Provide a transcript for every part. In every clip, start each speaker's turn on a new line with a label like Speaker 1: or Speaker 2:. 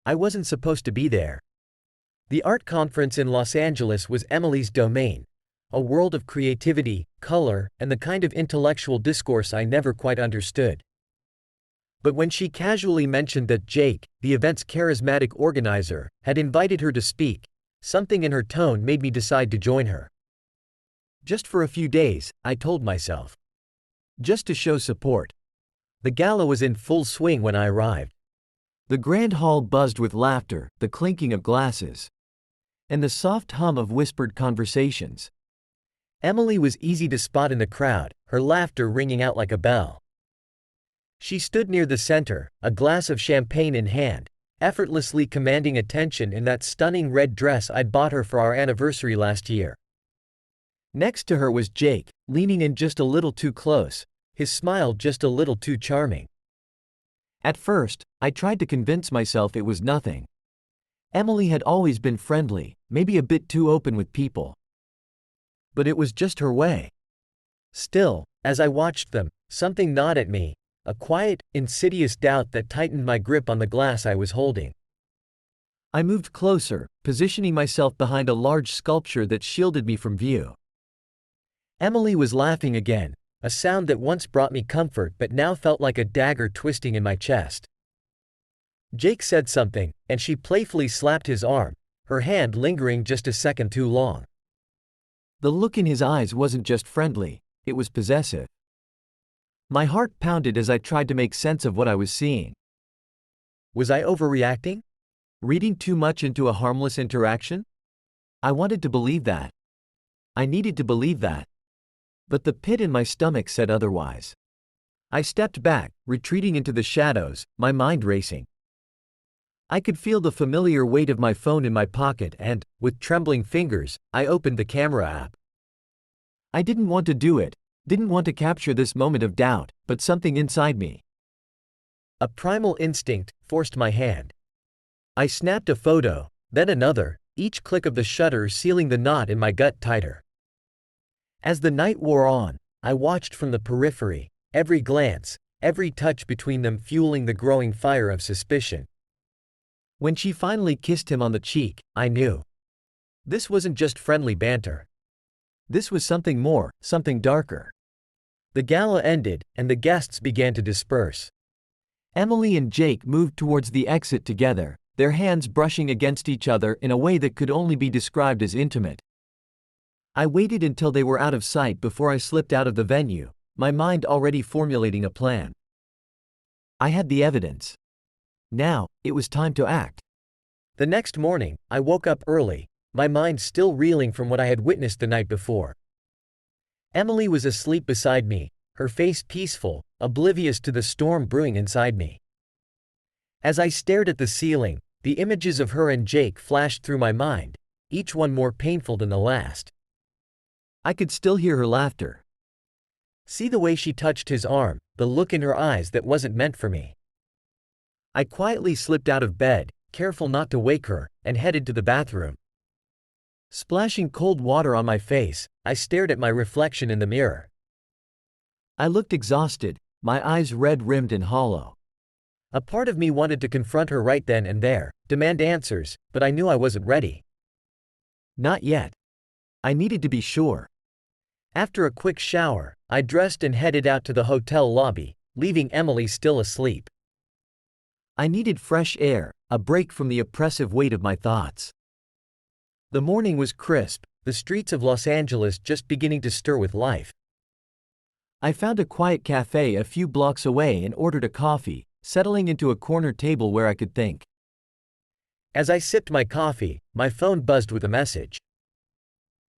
Speaker 1: I wasn't supposed to be there. The art conference in Los Angeles was Emily's domain, a world of creativity, color, and the kind of intellectual discourse I never quite understood. But when she casually mentioned that Jake, the event's charismatic organizer, had invited her to speak, something in her tone made me decide to join her. Just for a few days, I told myself. Just to show support. The gala was in full swing when I arrived. The grand hall buzzed with laughter, the clinking of glasses, and the soft hum of whispered conversations. Emily was easy to spot in the crowd, her laughter ringing out like a bell. She stood near the center, a glass of champagne in hand, effortlessly commanding attention in that stunning red dress I'd bought her for our anniversary last year. Next to her was Jake, leaning in just a little too close, his smile just a little too charming. At first, I tried to convince myself it was nothing. Emily had always been friendly, maybe a bit too open with people. But it was just her way. Still, as I watched them, something gnawed at me, a quiet, insidious doubt that tightened my grip on the glass I was holding. I moved closer, positioning myself behind a large sculpture that shielded me from view. Emily was laughing again, a sound that once brought me comfort but now felt like a dagger twisting in my chest. Jake said something, and she playfully slapped his arm, her hand lingering just a second too long. The look in his eyes wasn't just friendly, it was possessive. My heart pounded as I tried to make sense of what I was seeing. Was I overreacting? Reading too much into a harmless interaction? I wanted to believe that. I needed to believe that. But the pit in my stomach said otherwise. I stepped back, retreating into the shadows, my mind racing. I could feel the familiar weight of my phone in my pocket and, with trembling fingers, I opened the camera app. I didn't want to do it, didn't want to capture this moment of doubt, but something inside me, a primal instinct, forced my hand. I snapped a photo, then another, each click of the shutter sealing the knot in my gut tighter. As the night wore on, I watched from the periphery, every glance, every touch between them fueling the growing fire of suspicion. When she finally kissed him on the cheek, I knew. This wasn't just friendly banter. This was something more, something darker. The gala ended, and the guests began to disperse. Emily and Jake moved towards the exit together, their hands brushing against each other in a way that could only be described as intimate. I waited until they were out of sight before I slipped out of the venue, my mind already formulating a plan. I had the evidence. Now, it was time to act. The next morning, I woke up early, my mind still reeling from what I had witnessed the night before. Emily was asleep beside me, her face peaceful, oblivious to the storm brewing inside me. As I stared at the ceiling, the images of her and Jake flashed through my mind, each one more painful than the last. I could still hear her laughter. See the way she touched his arm, the look in her eyes that wasn't meant for me. I quietly slipped out of bed, careful not to wake her, and headed to the bathroom. Splashing cold water on my face, I stared at my reflection in the mirror. I looked exhausted, my eyes red-rimmed and hollow. A part of me wanted to confront her right then and there, demand answers, but I knew I wasn't ready. Not yet. I needed to be sure. After a quick shower, I dressed and headed out to the hotel lobby, leaving Emily still asleep. I needed fresh air, a break from the oppressive weight of my thoughts. The morning was crisp, the streets of Los Angeles just beginning to stir with life. I found a quiet cafe a few blocks away and ordered a coffee, settling into a corner table where I could think. As I sipped my coffee, my phone buzzed with a message.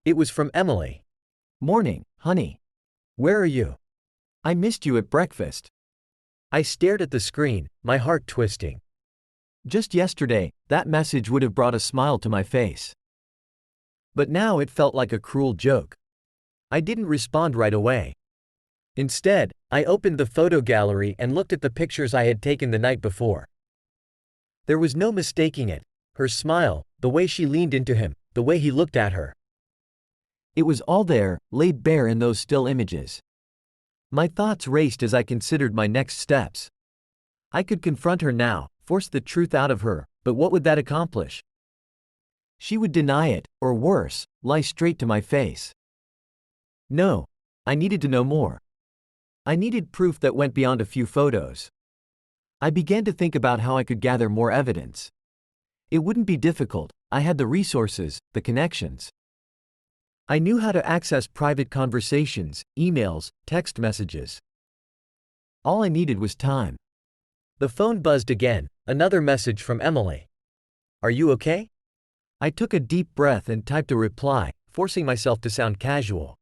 Speaker 1: It was from Emily. "Morning, honey. Where are you? I missed you at breakfast." I stared at the screen, my heart twisting. Just yesterday, that message would have brought a smile to my face. But now it felt like a cruel joke. I didn't respond right away. Instead, I opened the photo gallery and looked at the pictures I had taken the night before. There was no mistaking it, her smile, the way she leaned into him, the way he looked at her. It was all there, laid bare in those still images. My thoughts raced as I considered my next steps. I could confront her now, force the truth out of her, But what would that accomplish? She would deny it, or worse, lie straight to my face. No, I needed to know more. I needed proof that went beyond a few photos. I began to think about how I could gather more evidence. It wouldn't be difficult, I had the resources, the connections. I knew how to access private conversations, emails, text messages. All I needed was time. The phone buzzed again, another message from Emily. Are you okay? I took a deep breath and typed a reply, forcing myself to sound casual.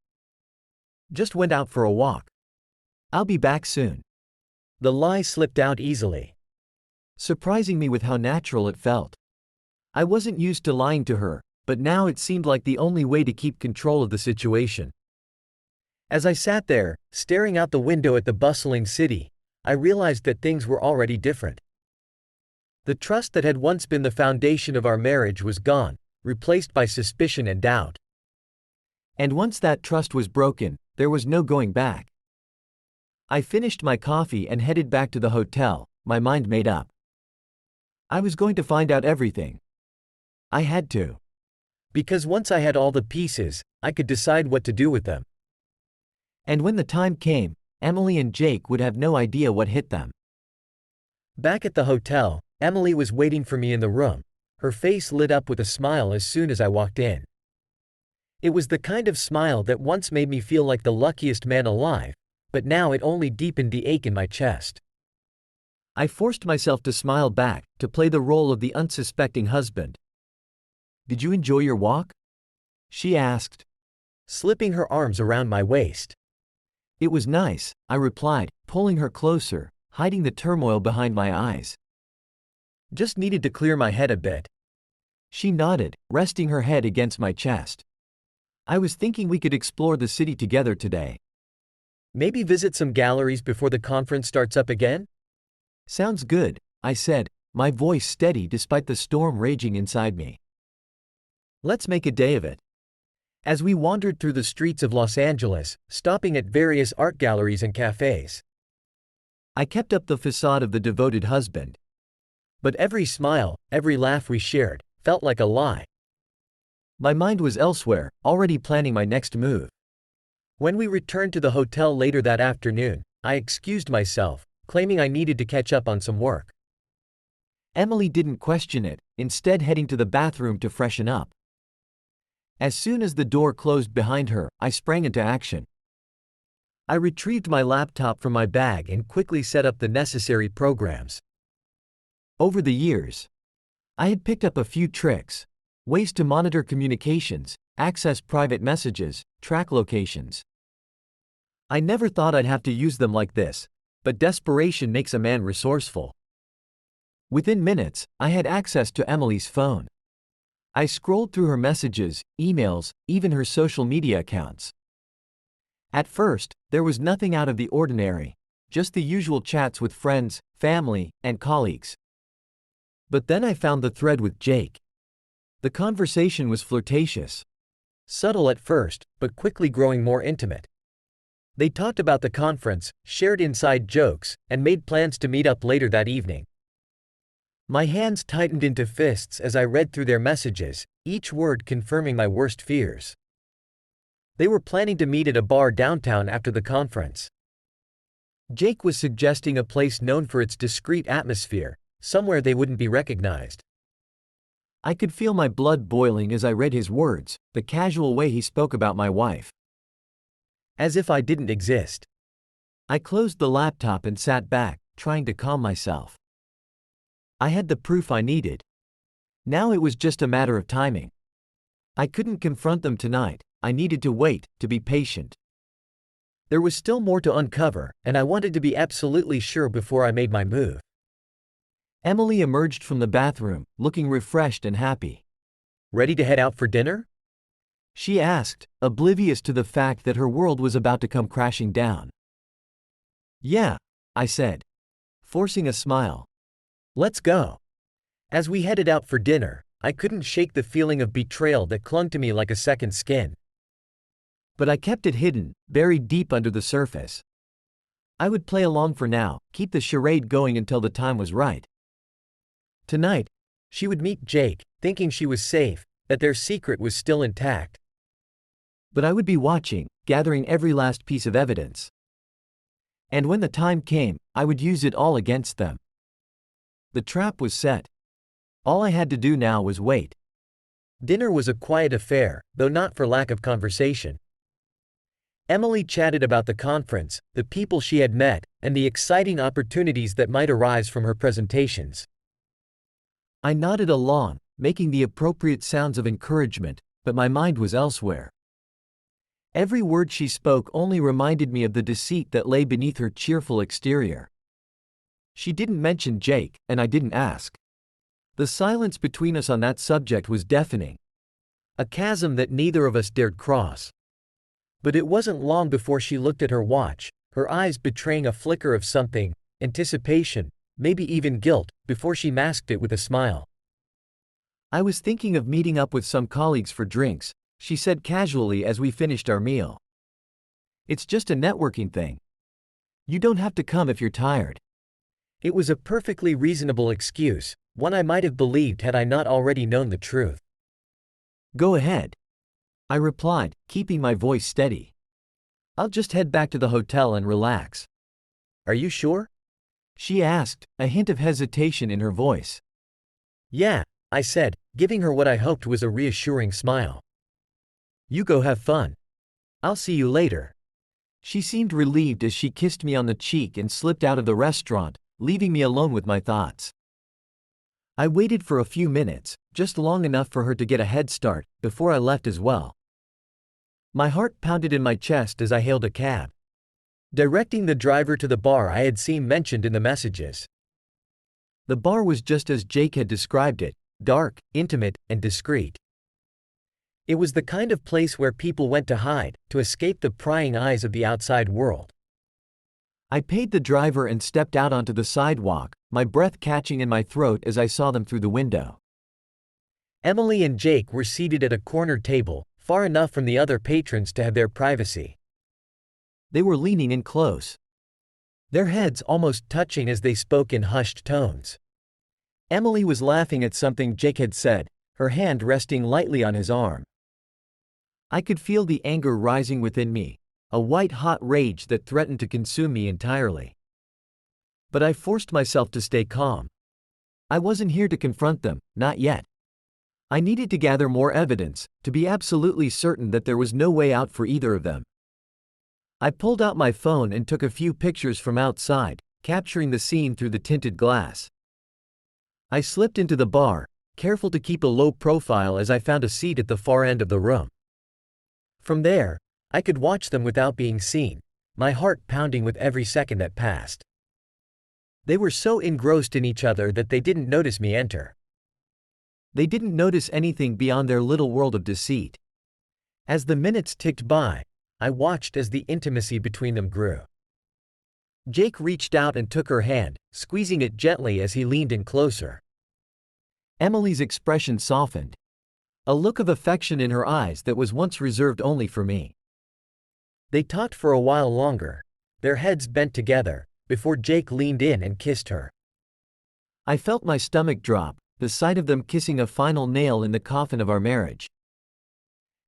Speaker 1: Just went out for a walk. I'll be back soon. The lie slipped out easily, surprising me with how natural it felt. I wasn't used to lying to her, but now it seemed like the only way to keep control of the situation. As I sat there, staring out the window at the bustling city, I realized that things were already different. The trust that had once been the foundation of our marriage was gone, replaced by suspicion and doubt. And once that trust was broken, there was no going back. I finished my coffee and headed back to the hotel, my mind made up. I was going to find out everything. I had to. Because once I had all the pieces, I could decide what to do with them. And when the time came, Emily and Jake would have no idea what hit them. Back at the hotel, Emily was waiting for me in the room, her face lit up with a smile as soon as I walked in. It was the kind of smile that once made me feel like the luckiest man alive, but now it only deepened the ache in my chest. I forced myself to smile back, to play the role of the unsuspecting husband. Did you enjoy your walk? She asked, slipping her arms around my waist. It was nice, I replied, pulling her closer, hiding the turmoil behind my eyes. Just needed to clear my head a bit. She nodded, resting her head against my chest. I was thinking we could explore the city together today. Maybe visit some galleries before the conference starts up again? Sounds good, I said, my voice steady despite the storm raging inside me. Let's make a day of it. As we wandered through the streets of Los Angeles, stopping at various art galleries and cafes, I kept up the facade of the devoted husband. But every smile, every laugh we shared, felt like a lie. My mind was elsewhere, already planning my next move. When we returned to the hotel later that afternoon, I excused myself, claiming I needed to catch up on some work. Emily didn't question it, instead heading to the bathroom to freshen up. As soon as the door closed behind her, I sprang into action. I retrieved my laptop from my bag and quickly set up the necessary programs. Over the years, I had picked up a few tricks, ways to monitor communications, access private messages, track locations. I never thought I'd have to use them like this, but desperation makes a man resourceful. Within minutes, I had access to Emily's phone. I scrolled through her messages, emails, even her social media accounts. At first, there was nothing out of the ordinary, just the usual chats with friends, family, and colleagues. But then I found the thread with Jake. The conversation was flirtatious. Subtle at first, but quickly growing more intimate. They talked about the conference, shared inside jokes, and made plans to meet up later that evening. My hands tightened into fists as I read through their messages, each word confirming my worst fears. They were planning to meet at a bar downtown after the conference. Jake was suggesting a place known for its discreet atmosphere, somewhere they wouldn't be recognized. I could feel my blood boiling as I read his words, the casual way he spoke about my wife. As if I didn't exist. I closed the laptop and sat back, trying to calm myself. I had the proof I needed. Now it was just a matter of timing. I couldn't confront them tonight, I needed to wait, to be patient. There was still more to uncover, and I wanted to be absolutely sure before I made my move. Emily emerged from the bathroom, looking refreshed and happy. Ready to head out for dinner? She asked, oblivious to the fact that her world was about to come crashing down. Yeah, I said, forcing a smile. Let's go. As we headed out for dinner, I couldn't shake the feeling of betrayal that clung to me like a second skin. But I kept it hidden, buried deep under the surface. I would play along for now, keep the charade going until the time was right. Tonight, She would meet Jake, thinking she was safe, that their secret was still intact. But I would be watching, gathering every last piece of evidence. And when the time came, I would use it all against them. The trap was set. All I had to do now was wait. Dinner was a quiet affair, though not for lack of conversation. Emily chatted about the conference, the people she had met, and the exciting opportunities that might arise from her presentations. I nodded along, making the appropriate sounds of encouragement, but my mind was elsewhere. Every word she spoke only reminded me of the deceit that lay beneath her cheerful exterior. She didn't mention Jake, and I didn't ask. The silence between us on that subject was deafening. A chasm that neither of us dared cross. But it wasn't long before she looked at her watch, her eyes betraying a flicker of something, anticipation, maybe even guilt, before she masked it with a smile. I was thinking of meeting up with some colleagues for drinks, she said casually as we finished our meal. It's just a networking thing. You don't have to come if you're tired. It was a perfectly reasonable excuse, one I might have believed had I not already known the truth. Go ahead, I replied, keeping my voice steady. I'll just head back to the hotel and relax. Are you sure? She asked, a hint of hesitation in her voice. Yeah, I said, giving her what I hoped was a reassuring smile. You go have fun. I'll see you later. She seemed relieved as she kissed me on the cheek and slipped out of the restaurant, leaving me alone with my thoughts. I waited for a few minutes, just long enough for her to get a head start, before I left as well. My heart pounded in my chest as I hailed a cab, directing the driver to the bar I had seen mentioned in the messages. The bar was just as Jake had described it, dark, intimate, and discreet. It was the kind of place where people went to hide, to escape the prying eyes of the outside world. I paid the driver and stepped out onto the sidewalk, my breath catching in my throat as I saw them through the window. Emily and Jake were seated at a corner table, far enough from the other patrons to have their privacy. They were leaning in close, their heads almost touching as they spoke in hushed tones. Emily was laughing at something Jake had said, her hand resting lightly on his arm. I could feel the anger rising within me, a white-hot rage that threatened to consume me entirely. But I forced myself to stay calm. I wasn't here to confront them, not yet. I needed to gather more evidence, to be absolutely certain that there was no way out for either of them. I pulled out my phone and took a few pictures from outside, capturing the scene through the tinted glass. I slipped into the bar, careful to keep a low profile as I found a seat at the far end of the room. From there, I could watch them without being seen, my heart pounding with every second that passed. They were so engrossed in each other that they didn't notice me enter. They didn't notice anything beyond their little world of deceit. As the minutes ticked by, I watched as the intimacy between them grew. Jake reached out and took her hand, squeezing it gently as he leaned in closer. Emily's expression softened, a look of affection in her eyes that was once reserved only for me. They talked for a while longer, their heads bent together, before Jake leaned in and kissed her. I felt my stomach drop, the sight of them kissing a final nail in the coffin of our marriage.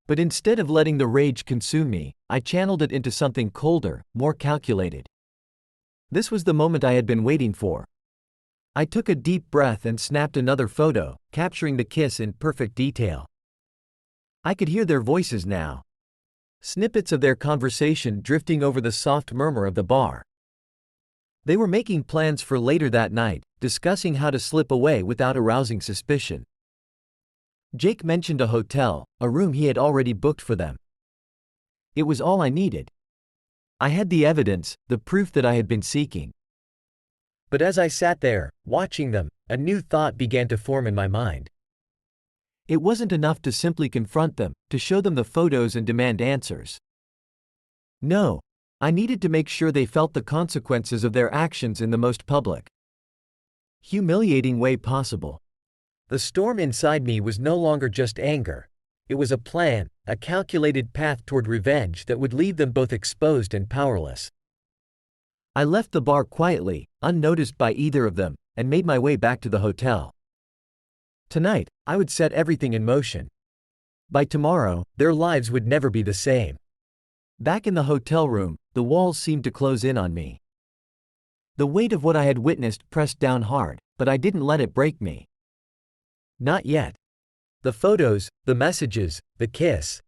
Speaker 1: But instead of letting the rage consume me, I channeled it into something colder, more calculated. This was the moment I had been waiting for. I took a deep breath and snapped another photo, capturing the kiss in perfect detail. I could hear their voices now, snippets of their conversation drifting over the soft murmur of the bar. They were making plans for later that night, discussing how to slip away without arousing suspicion. Jake mentioned a hotel, a room he had already booked for them. It was all I needed. I had the evidence, the proof that I had been seeking. But as I sat there, watching them, a new thought began to form in my mind. It wasn't enough to simply confront them, to show them the photos and demand answers. No, I needed to make sure they felt the consequences of their actions in the most public, humiliating way possible. The storm inside me was no longer just anger. It was a plan, a calculated path toward revenge that would leave them both exposed and powerless. I left the bar quietly, unnoticed by either of them, and made my way back to the hotel. Tonight, I would set everything in motion. By tomorrow, their lives would never be the same. Back in the hotel room, the walls seemed to close in on me. The weight of what I had witnessed pressed down hard, but I didn't let it break me. Not yet. The photos, the messages, the kiss.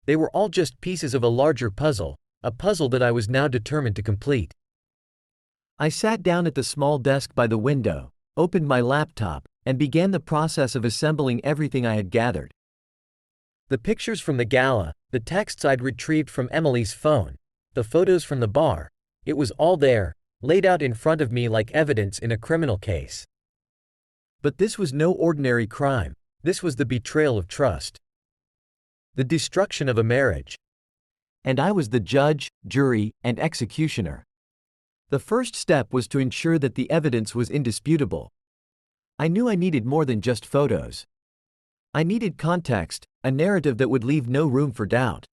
Speaker 1: They were all just pieces of a larger puzzle, a puzzle that I was now determined to complete. I sat down at the small desk by the window, opened my laptop, and began the process of assembling everything I had gathered. The pictures from the gala, the texts I'd retrieved from Emily's phone, the photos from the bar, it was all there, laid out in front of me like evidence in a criminal case. But this was no ordinary crime. This was the betrayal of trust. The destruction of a marriage. And I was the judge, jury, and executioner. The first step was to ensure that the evidence was indisputable. I knew I needed more than just photos. I needed context, a narrative that would leave no room for doubt.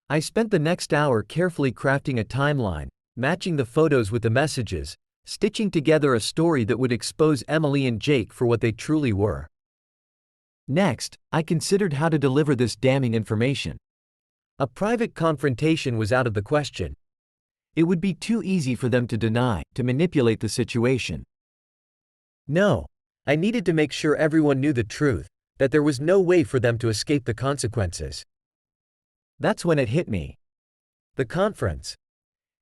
Speaker 1: I spent the next hour carefully crafting a timeline, matching the photos with the messages, stitching together a story that would expose Emily and Jake for what they truly were. Next, I considered how to deliver this damning information. A private confrontation was out of the question. It would be too easy for them to deny, to manipulate the situation. No, I needed to make sure everyone knew the truth, that there was no way for them to escape the consequences. That's when it hit me. The conference.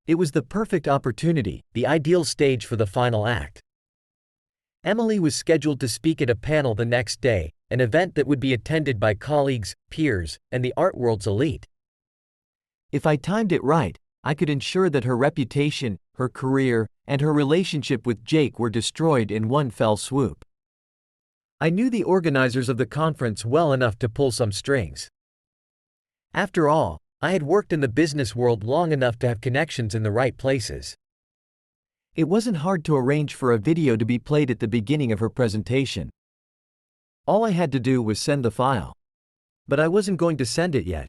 Speaker 1: It was the perfect opportunity, the ideal stage for the final act. Emily was scheduled to speak at a panel the next day, an event that would be attended by colleagues, peers, and the art world's elite. If I timed it right, I could ensure that her reputation, her career, and her relationship with Jake were destroyed in one fell swoop. I knew the organizers of the conference well enough to pull some strings. After all, I had worked in the business world long enough to have connections in the right places. It wasn't hard to arrange for a video to be played at the beginning of her presentation. All I had to do was send the file. But I wasn't going to send it yet.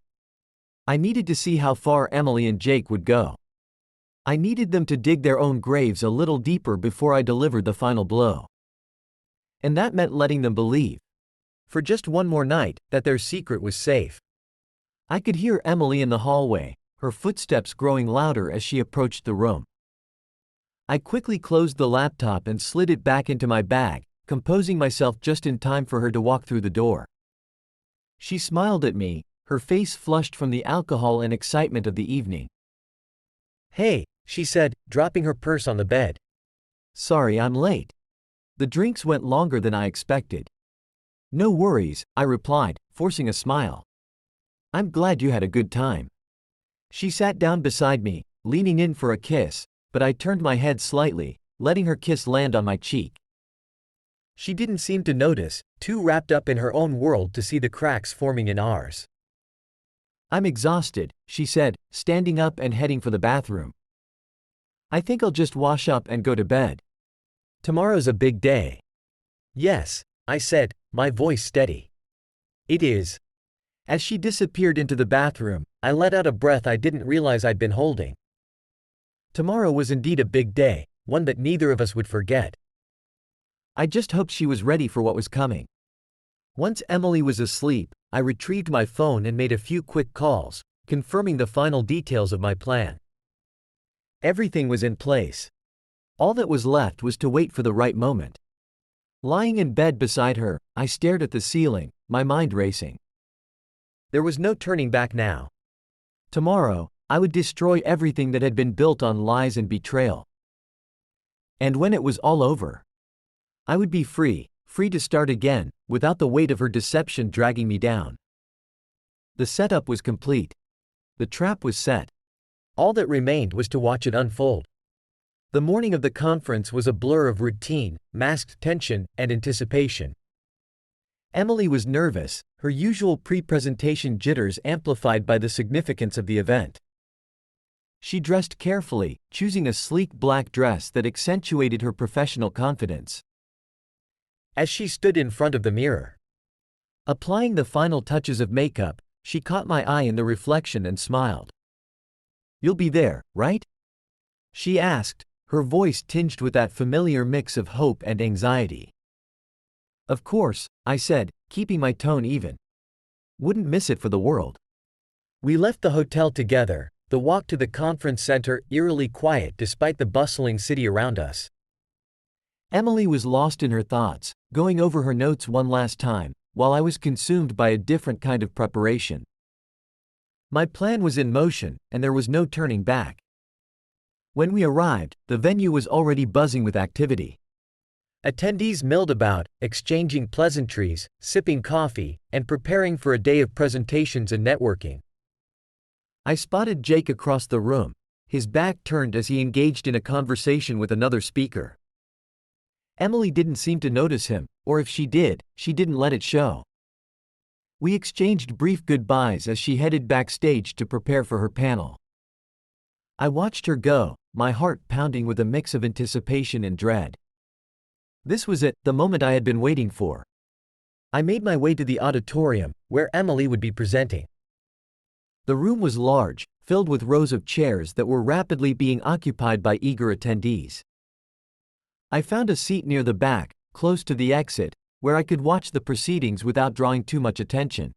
Speaker 1: I needed to see how far Emily and Jake would go. I needed them to dig their own graves a little deeper before I delivered the final blow. And that meant letting them believe, for just one more night, that their secret was safe. I could hear Emily in the hallway, her footsteps growing louder as she approached the room. I quickly closed the laptop and slid it back into my bag, composing myself just in time for her to walk through the door. She smiled at me, her face flushed from the alcohol and excitement of the evening. "Hey," she said, dropping her purse on the bed. "Sorry I'm late. The drinks went longer than I expected." "No worries," I replied, forcing a smile. "I'm glad you had a good time." She sat down beside me, leaning in for a kiss, but I turned my head slightly, letting her kiss land on my cheek. She didn't seem to notice, too wrapped up in her own world to see the cracks forming in ours. "I'm exhausted," she said, standing up and heading for the bathroom. "I think I'll just wash up and go to bed. Tomorrow's a big day." "Yes," I said, my voice steady. "It is." As she disappeared into the bathroom, I let out a breath I didn't realize I'd been holding. Tomorrow was indeed a big day, one that neither of us would forget. I just hoped she was ready for what was coming. Once Emily was asleep, I retrieved my phone and made a few quick calls, confirming the final details of my plan. Everything was in place. All that was left was to wait for the right moment. Lying in bed beside her, I stared at the ceiling, my mind racing. There was no turning back now. Tomorrow, I would destroy everything that had been built on lies and betrayal. And when it was all over, I would be free to start again, without the weight of her deception dragging me down. The setup was complete. The trap was set. All that remained was to watch it unfold. The morning of the conference was a blur of routine, masked tension, and anticipation. Emily was nervous, her usual pre-presentation jitters amplified by the significance of the event. She dressed carefully, choosing a sleek black dress that accentuated her professional confidence. As she stood in front of the mirror, applying the final touches of makeup, she caught my eye in the reflection and smiled. "You'll be there, right?" she asked, her voice tinged with that familiar mix of hope and anxiety. Of course, I said, keeping my tone even. Wouldn't miss it for the world. We left the hotel together, the walk to the conference center eerily quiet despite the bustling city around us. Emily was lost in her thoughts, going over her notes one last time, while I was consumed by a different kind of preparation. My plan was in motion, and there was no turning back. When we arrived, the venue was already buzzing with activity. Attendees milled about, exchanging pleasantries, sipping coffee, and preparing for a day of presentations and networking. I spotted Jake across the room, his back turned as he engaged in a conversation with another speaker. Emily didn't seem to notice him, or if she did, she didn't let it show. We exchanged brief goodbyes as she headed backstage to prepare for her panel. I watched her go, my heart pounding with a mix of anticipation and dread. This was it, the moment I had been waiting for. I made my way to the auditorium, where Emily would be presenting. The room was large, filled with rows of chairs that were rapidly being occupied by eager attendees. I found a seat near the back, close to the exit, where I could watch the proceedings without drawing too much attention.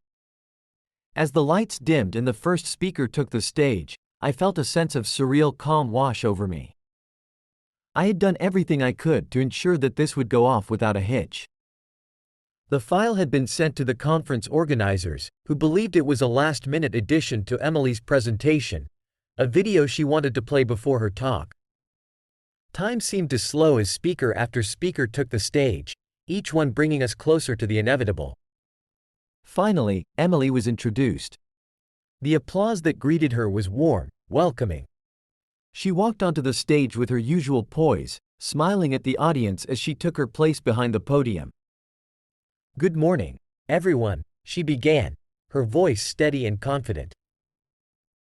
Speaker 1: As the lights dimmed and the first speaker took the stage, I felt a sense of surreal calm wash over me. I had done everything I could to ensure that this would go off without a hitch. The file had been sent to the conference organizers, who believed it was a last-minute addition to Emily's presentation, a video she wanted to play before her talk. Time seemed to slow as speaker after speaker took the stage, each one bringing us closer to the inevitable. Finally, Emily was introduced. The applause that greeted her was warm, welcoming. She walked onto the stage with her usual poise, smiling at the audience as she took her place behind the podium. "Good morning, everyone," she began, her voice steady and confident.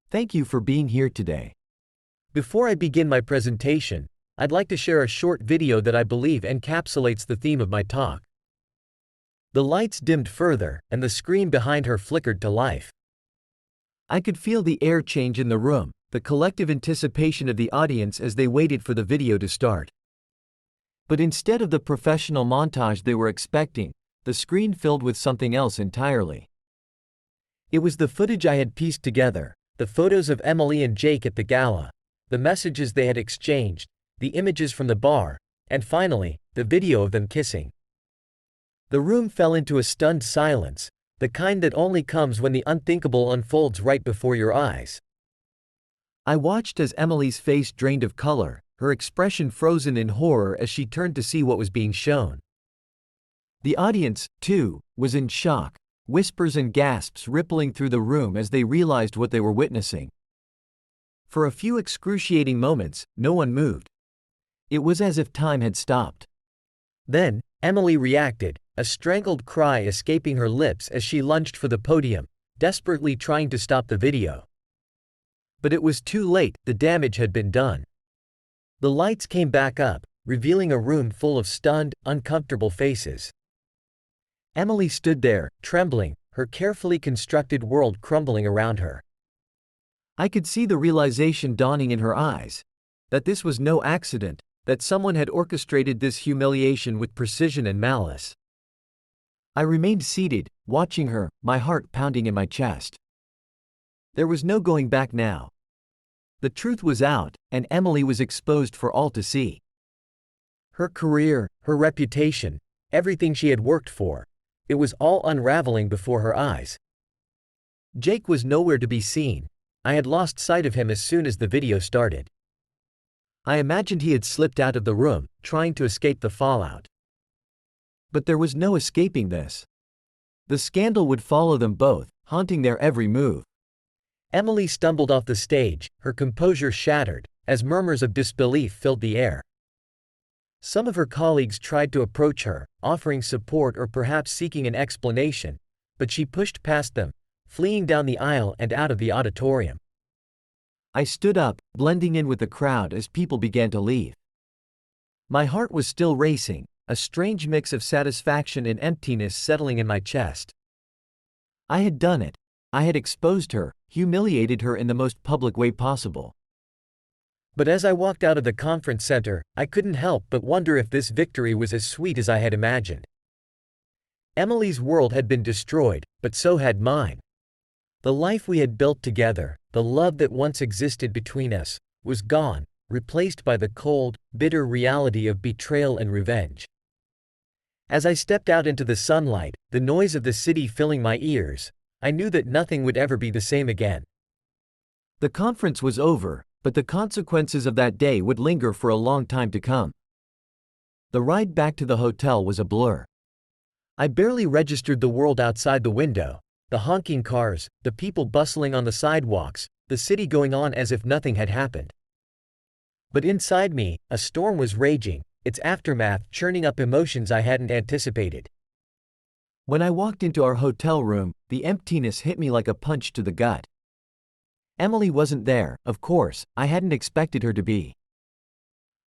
Speaker 1: "Thank you for being here today. Before I begin my presentation, I'd like to share a short video that I believe encapsulates the theme of my talk." The lights dimmed further, and the screen behind her flickered to life. I could feel the air change in the room, the collective anticipation of the audience as they waited for the video to start. But instead of the professional montage they were expecting, the screen filled with something else entirely. It was the footage I had pieced together, the photos of Emily and Jake at the gala, the messages they had exchanged, the images from the bar, and finally, the video of them kissing. The room fell into a stunned silence, the kind that only comes when the unthinkable unfolds right before your eyes. I watched as Emily's face drained of color, her expression frozen in horror as she turned to see what was being shown. The audience, too, was in shock, whispers and gasps rippling through the room as they realized what they were witnessing. For a few excruciating moments, no one moved. It was as if time had stopped. Then, Emily reacted, a strangled cry escaping her lips as she lunged for the podium, desperately trying to stop the video. But it was too late, the damage had been done. The lights came back up, revealing a room full of stunned, uncomfortable faces. Emily stood there, trembling, her carefully constructed world crumbling around her. I could see the realization dawning in her eyes, that this was no accident, that someone had orchestrated this humiliation with precision and malice. I remained seated, watching her, my heart pounding in my chest. There was no going back now. The truth was out, and Emily was exposed for all to see. Her career, her reputation, everything she had worked for, it was all unraveling before her eyes. Jake was nowhere to be seen. I had lost sight of him as soon as the video started. I imagined he had slipped out of the room, trying to escape the fallout. But there was no escaping this. The scandal would follow them both, haunting their every move. Emily stumbled off the stage, her composure shattered, as murmurs of disbelief filled the air. Some of her colleagues tried to approach her, offering support or perhaps seeking an explanation, but she pushed past them, fleeing down the aisle and out of the auditorium. I stood up, blending in with the crowd as people began to leave. My heart was still racing, a strange mix of satisfaction and emptiness settling in my chest. I had done it. I had exposed her, humiliated her in the most public way possible. But as I walked out of the conference center, I couldn't help but wonder if this victory was as sweet as I had imagined. Emily's world had been destroyed, but so had mine. The life we had built together, the love that once existed between us, was gone, replaced by the cold, bitter reality of betrayal and revenge. As I stepped out into the sunlight, the noise of the city filling my ears, I knew that nothing would ever be the same again. The conference was over, but the consequences of that day would linger for a long time to come. The ride back to the hotel was a blur. I barely registered the world outside the window, the honking cars, the people bustling on the sidewalks, the city going on as if nothing had happened. But inside me, a storm was raging, its aftermath churning up emotions I hadn't anticipated. When I walked into our hotel room, the emptiness hit me like a punch to the gut. Emily wasn't there, of course, I hadn't expected her to be.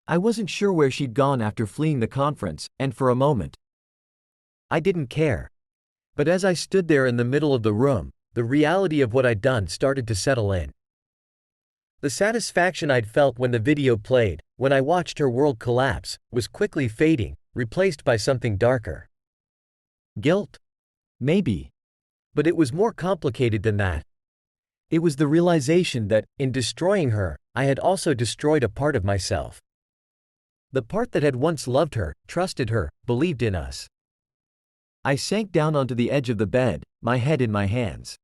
Speaker 1: I wasn't sure where she'd gone after fleeing the conference, and for a moment, I didn't care. But as I stood there in the middle of the room, the reality of what I'd done started to settle in. The satisfaction I'd felt when the video played, when I watched her world collapse, was quickly fading, replaced by something darker. Guilt? Maybe. But it was more complicated than that. It was the realization that, in destroying her, I had also destroyed a part of myself. The part that had once loved her, trusted her, believed in us. I sank down onto the edge of the bed, my head in my hands.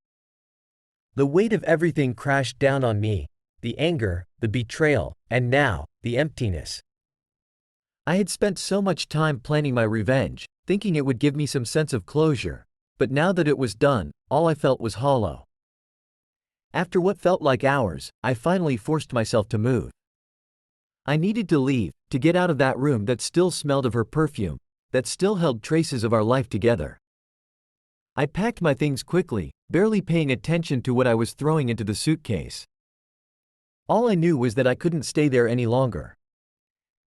Speaker 1: The weight of everything crashed down on me, the anger, the betrayal, and now, the emptiness. I had spent so much time planning my revenge, thinking it would give me some sense of closure, but now that it was done, all I felt was hollow. After what felt like hours, I finally forced myself to move. I needed to leave, to get out of that room that still smelled of her perfume, that still held traces of our life together. I packed my things quickly, barely paying attention to what I was throwing into the suitcase. All I knew was that I couldn't stay there any longer.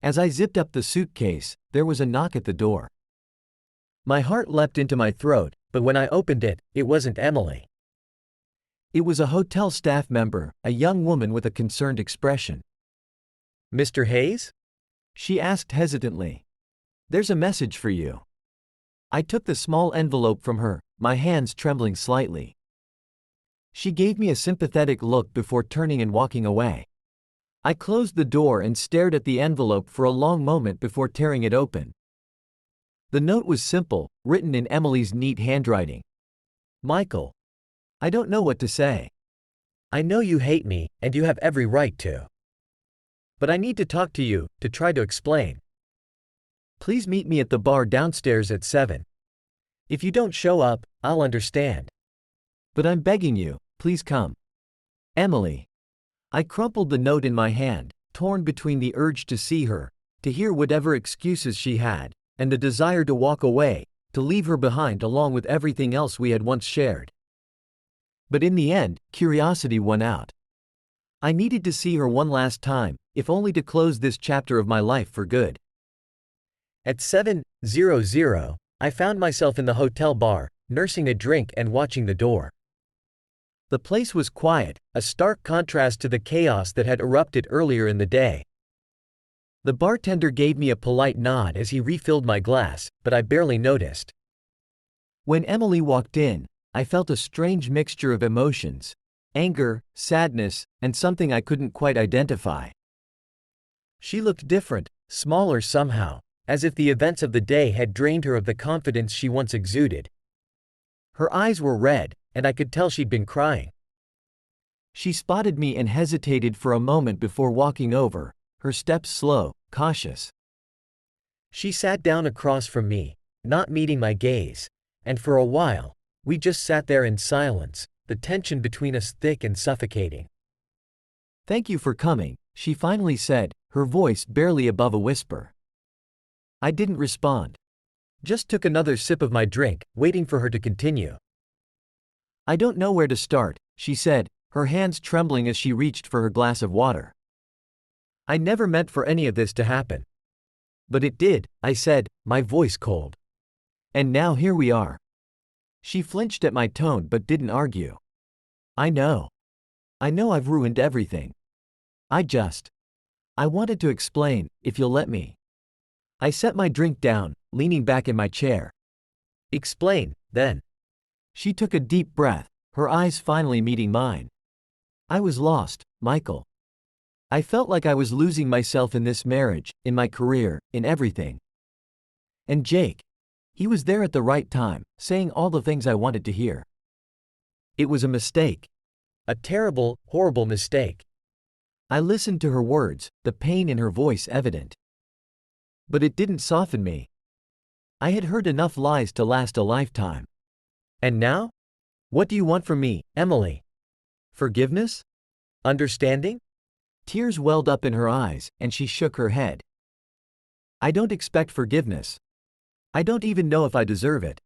Speaker 1: As I zipped up the suitcase, there was a knock at the door. My heart leapt into my throat, but when I opened it, it wasn't Emily. It was a hotel staff member, a young woman with a concerned expression. "Mr. Hayes?" she asked hesitantly. "There's a message for you." I took the small envelope from her, my hands trembling slightly. She gave me a sympathetic look before turning and walking away. I closed the door and stared at the envelope for a long moment before tearing it open. The note was simple, written in Emily's neat handwriting. "Michael, I don't know what to say. I know you hate me, and you have every right to. But I need to talk to you, to try to explain. Please meet me at the bar downstairs at 7. If you don't show up, I'll understand. But I'm begging you, please come. Emily." I crumpled the note in my hand, torn between the urge to see her, to hear whatever excuses she had, and the desire to walk away, to leave her behind along with everything else we had once shared. But in the end, curiosity won out. I needed to see her one last time, if only to close this chapter of my life for good. At 7:00, I found myself in the hotel bar, nursing a drink and watching the door. The place was quiet, a stark contrast to the chaos that had erupted earlier in the day. The bartender gave me a polite nod as he refilled my glass, but I barely noticed. When Emily walked in, I felt a strange mixture of emotions: anger, sadness, and something I couldn't quite identify. She looked different, smaller somehow, as if the events of the day had drained her of the confidence she once exuded. Her eyes were red, and I could tell she'd been crying. She spotted me and hesitated for a moment before walking over, her steps slow, cautious. She sat down across from me, not meeting my gaze, and for a while, we just sat there in silence, the tension between us thick and suffocating. "Thank you for coming," she finally said, her voice barely above a whisper. I didn't respond. Just took another sip of my drink, waiting for her to continue. "I don't know where to start," she said, her hands trembling as she reached for her glass of water. "I never meant for any of this to happen." "But it did," I said, my voice cold. "And now here we are." She flinched at my tone but didn't argue. I know I've ruined everything. I wanted to explain, if you'll let me." I set my drink down, leaning back in my chair. Explain, then.
Speaker 2: She took a deep breath, her eyes finally meeting mine. I was lost, Michael. I felt like I was losing myself in this marriage, in my career, in everything. And Jake. He was there at the right time, saying all the things I wanted to hear. It was a mistake.
Speaker 1: A terrible, horrible mistake.
Speaker 2: I listened to her words, the pain in her voice evident. But it didn't soften me. I had heard enough lies to last a lifetime.
Speaker 1: And now? What do you want from me, Emily? Forgiveness? Understanding?
Speaker 2: Tears welled up in her eyes, and she shook her head. I don't expect forgiveness. I don't even know if I deserve it.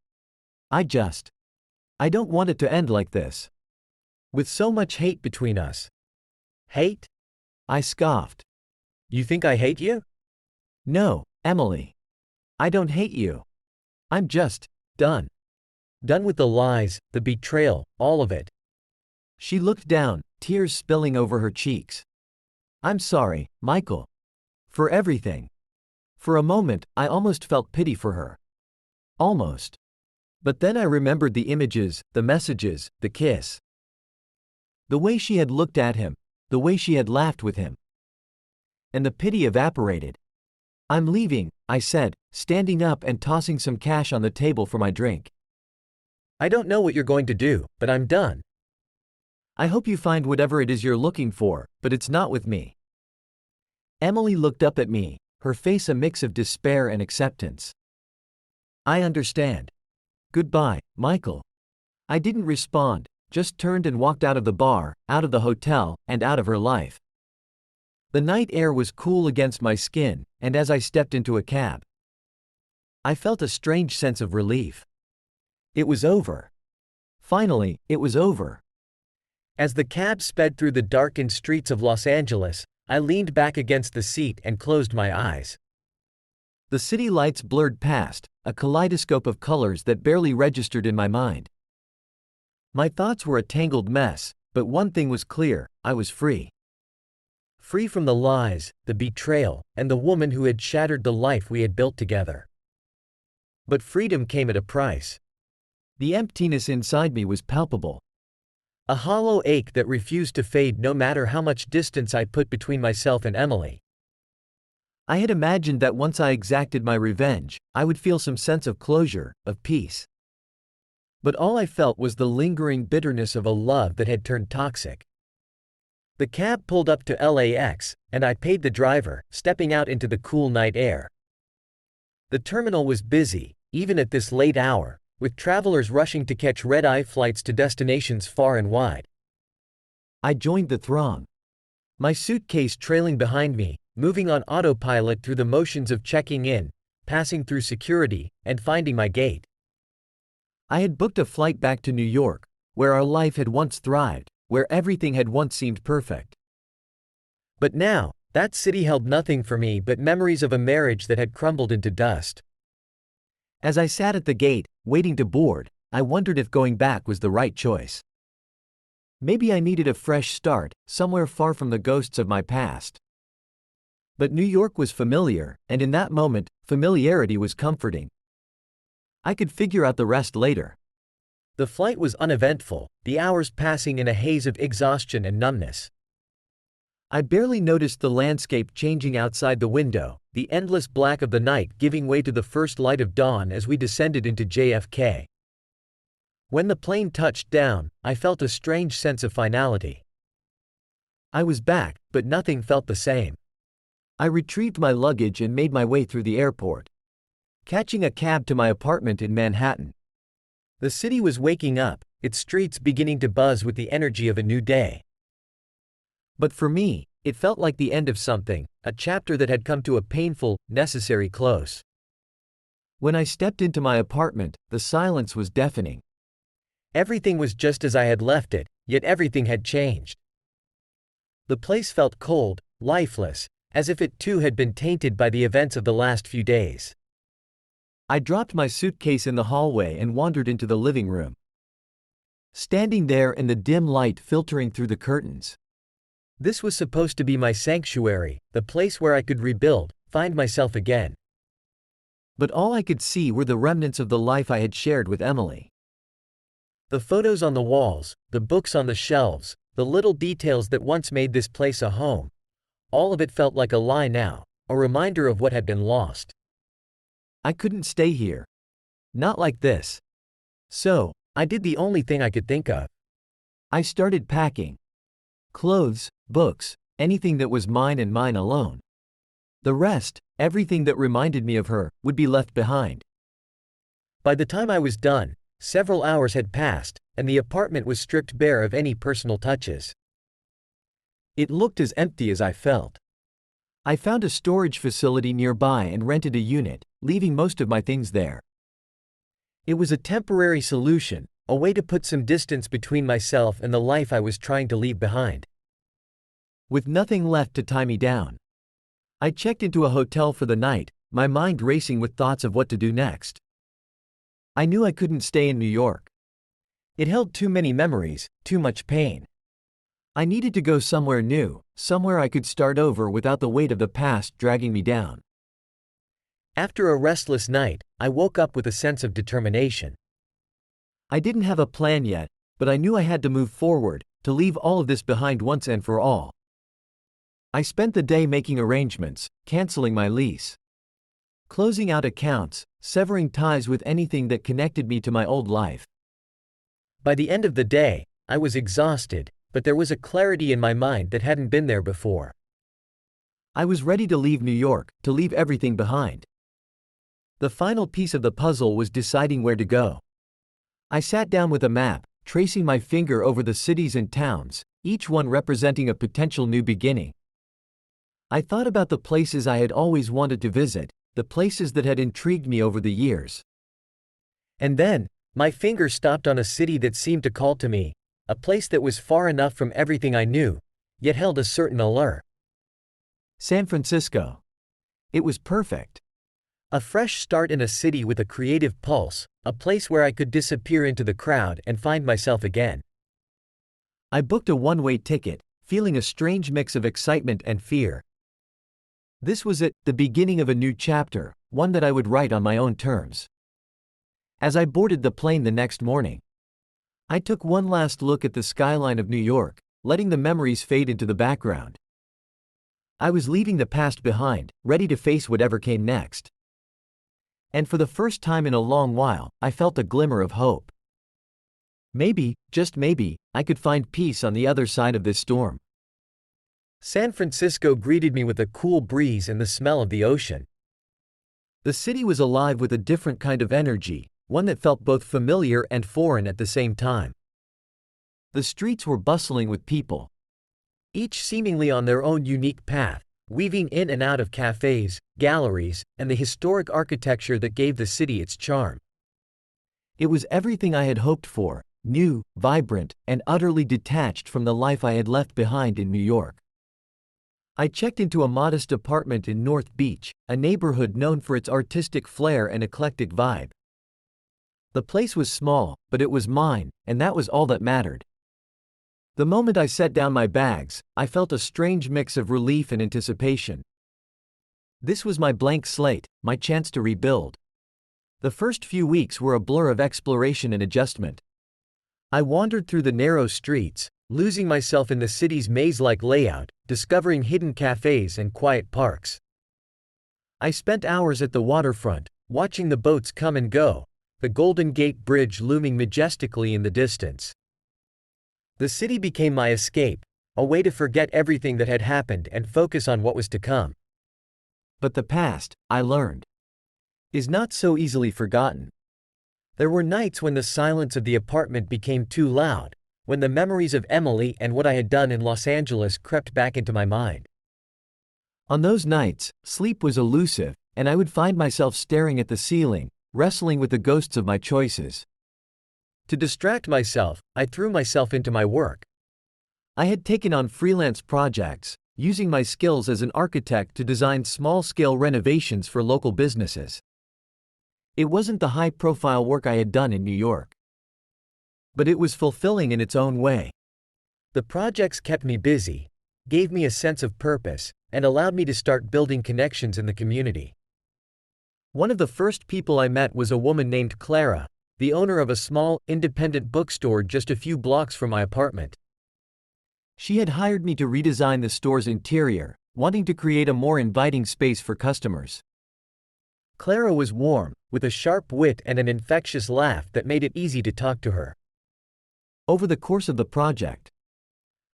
Speaker 2: I don't want it to end like this.
Speaker 1: With so much hate between us. Hate?
Speaker 2: I scoffed.
Speaker 1: You think I hate you?
Speaker 2: No, Emily. I don't hate you. I'm just
Speaker 1: done. Done with the lies, the betrayal, all of it.
Speaker 2: She looked down, tears spilling over her cheeks. I'm sorry, Michael. For everything. For a moment, I almost felt pity for her. Almost. But then I remembered the images, the messages, the kiss. The way she had looked at him, the way she had laughed with him. And the pity evaporated. I'm leaving, I said, standing up and tossing some cash on the table for my drink.
Speaker 1: I don't know what you're going to do, but I'm done.
Speaker 2: I hope you find whatever it is you're looking for, but it's not with me. Emily looked up at me, her face a mix of despair and acceptance. I understand. Goodbye, Michael. I didn't respond, just turned and walked out of the bar, out of the hotel, and out of her life. The night air was cool against my skin, and as I stepped into a cab, I felt a strange sense of relief. It was over. Finally, it was over.
Speaker 1: As the cab sped through the darkened streets of Los Angeles, I leaned back against the seat and closed my eyes.
Speaker 2: The city lights blurred past, a kaleidoscope of colors that barely registered in my mind. My thoughts were a tangled mess, but one thing was clear, I was free.
Speaker 1: Free from the lies, the betrayal, and the woman who had shattered the life we had built together. But freedom came at a price.
Speaker 2: The emptiness inside me was palpable.
Speaker 1: A hollow ache that refused to fade no matter how much distance I put between myself and Emily.
Speaker 2: I had imagined that once I exacted my revenge, I would feel some sense of closure, of peace. But all I felt was the lingering bitterness of a love that had turned toxic.
Speaker 1: The cab pulled up to LAX, and I paid the driver, stepping out into the cool night air. The terminal was busy, even at this late hour, with travelers rushing to catch red-eye flights to destinations far and wide.
Speaker 2: I joined the throng. My suitcase trailing behind me, moving on autopilot through the motions of checking in, passing through security, and finding my gate. I had booked a flight back to New York, where our life had once thrived, where everything had once seemed perfect.
Speaker 1: But now, that city held nothing for me but memories of a marriage that had crumbled into dust.
Speaker 2: As I sat at the gate, waiting to board, I wondered if going back was the right choice. Maybe I needed a fresh start, somewhere far from the ghosts of my past. But New York was familiar, and in that moment, familiarity was comforting. I could figure out the rest later.
Speaker 1: The flight was uneventful, the hours passing in a haze of exhaustion and numbness.
Speaker 2: I barely noticed the landscape changing outside the window, the endless black of the night giving way to the first light of dawn as we descended into JFK.
Speaker 1: When the plane touched down, I felt a strange sense of finality.
Speaker 2: I was back, but nothing felt the same. I retrieved my luggage and made my way through the airport, catching a cab to my apartment in Manhattan.
Speaker 1: The city was waking up, its streets beginning to buzz with the energy of a new day.
Speaker 2: But for me, it felt like the end of something, a chapter that had come to a painful, necessary close. When I stepped into my apartment, the silence was deafening.
Speaker 1: Everything was just as I had left it, yet everything had changed. The place felt cold, lifeless, as if it too had been tainted by the events of the last few days.
Speaker 2: I dropped my suitcase in the hallway and wandered into the living room. Standing there in the dim light filtering through the curtains.
Speaker 1: This was supposed to be my sanctuary, the place where I could rebuild, find myself again.
Speaker 2: but all I could see were the remnants of the life I had shared with Emily.
Speaker 1: The photos on the walls, the books on the shelves, the little details that once made this place a home, all of it felt like a lie now, a reminder of what had been lost.
Speaker 2: I couldn't stay here. Not like this.
Speaker 1: So, I did the only thing I could think of.
Speaker 2: I started packing. Clothes, books, anything that was mine and mine alone. The rest, everything that reminded me of her, would be left behind.
Speaker 1: By the time I was done, several hours had passed, and the apartment was stripped bare of any personal touches. It looked as empty as I felt.
Speaker 2: I found a storage facility nearby and rented a unit, leaving most of my things there.
Speaker 1: It was a temporary solution, a way to put some distance between myself and the life I was trying to leave behind.
Speaker 2: With nothing left to tie me down, I checked into a hotel for the night, my mind racing with thoughts of what to do next. I knew I couldn't stay in New York.
Speaker 1: It held too many memories, too much pain.
Speaker 2: I needed to go somewhere new, somewhere I could start over without the weight of the past dragging me down.
Speaker 1: After a restless night, I woke up with a sense of determination.
Speaker 2: I didn't have a plan yet, but I knew I had to move forward, to leave all of this behind once and for all. I spent the day making arrangements, canceling my lease, closing out accounts, severing ties with anything that connected me to my old life.
Speaker 1: By the end of the day, I was exhausted, but there was a clarity in my mind that hadn't been there before.
Speaker 2: I was ready to leave New York, to leave everything behind. The final piece of the puzzle was deciding where to go. I sat down with a map, tracing my finger over the cities and towns, each one representing a potential new beginning. I thought about the places I had always wanted to visit, the places that had intrigued me over the years.
Speaker 1: And then, my finger stopped on a city that seemed to call to me, a place that was far enough from everything I knew, yet held a certain allure.
Speaker 2: San Francisco. It was perfect.
Speaker 1: A fresh start in a city with a creative pulse, a place where I could disappear into the crowd and find myself again.
Speaker 2: I booked a one-way ticket, feeling a strange mix of excitement and fear. This was it, the beginning of a new chapter, one that I would write on my own terms. As I boarded the plane the next morning, I took one last look at the skyline of New York, letting the memories fade into the background. I was leaving the past behind, ready to face whatever came next. And for the first time in a long while, I felt a glimmer of hope. Maybe, just maybe, I could find peace on the other side of this storm.
Speaker 1: San Francisco greeted me with a cool breeze and the smell of the ocean.
Speaker 2: The city was alive with a different kind of energy, one that felt both familiar and foreign at the same time. The streets were bustling with people,
Speaker 1: each seemingly on their own unique path, weaving in and out of cafes, galleries, and the historic architecture that gave the city its charm.
Speaker 2: It was everything I had hoped for, new, vibrant, and utterly detached from the life I had left behind in New York. I checked into a modest apartment in North Beach, a neighborhood known for its artistic flair and eclectic vibe. The place was small, but it was mine, and that was all that mattered. The moment I set down my bags, I felt a strange mix of relief and anticipation. This was my blank slate, my chance to rebuild. The first few weeks were a blur of exploration and adjustment. I wandered through the narrow streets, losing myself in the city's maze-like layout, discovering hidden cafes and quiet parks. I spent hours at the waterfront, watching the boats come and go, the Golden Gate Bridge looming majestically in the distance. The city became my escape, a way to forget everything that had happened and focus on what was to come. But the past, I learned, is not so easily forgotten.
Speaker 1: There were nights when the silence of the apartment became too loud, when the memories of Emily and what I had done in Los Angeles crept back into my mind.
Speaker 2: On those nights, sleep was elusive, and I would find myself staring at the ceiling, wrestling with the ghosts of my choices.
Speaker 1: To distract myself, I threw myself into my work.
Speaker 2: I had taken on freelance projects, using my skills as an architect to design small-scale renovations for local businesses. It wasn't the high-profile work I had done in New York, but it was fulfilling in its own way.
Speaker 1: The projects kept me busy, gave me a sense of purpose, and allowed me to start building connections in the community. One of the first people I met was a woman named Clara, the owner of a small, independent bookstore just a few blocks from my apartment.
Speaker 2: She had hired me to redesign the store's interior, wanting to create a more inviting space for customers.
Speaker 1: Clara was warm, with a sharp wit and an infectious laugh that made it easy to talk to her.
Speaker 2: Over the course of the project,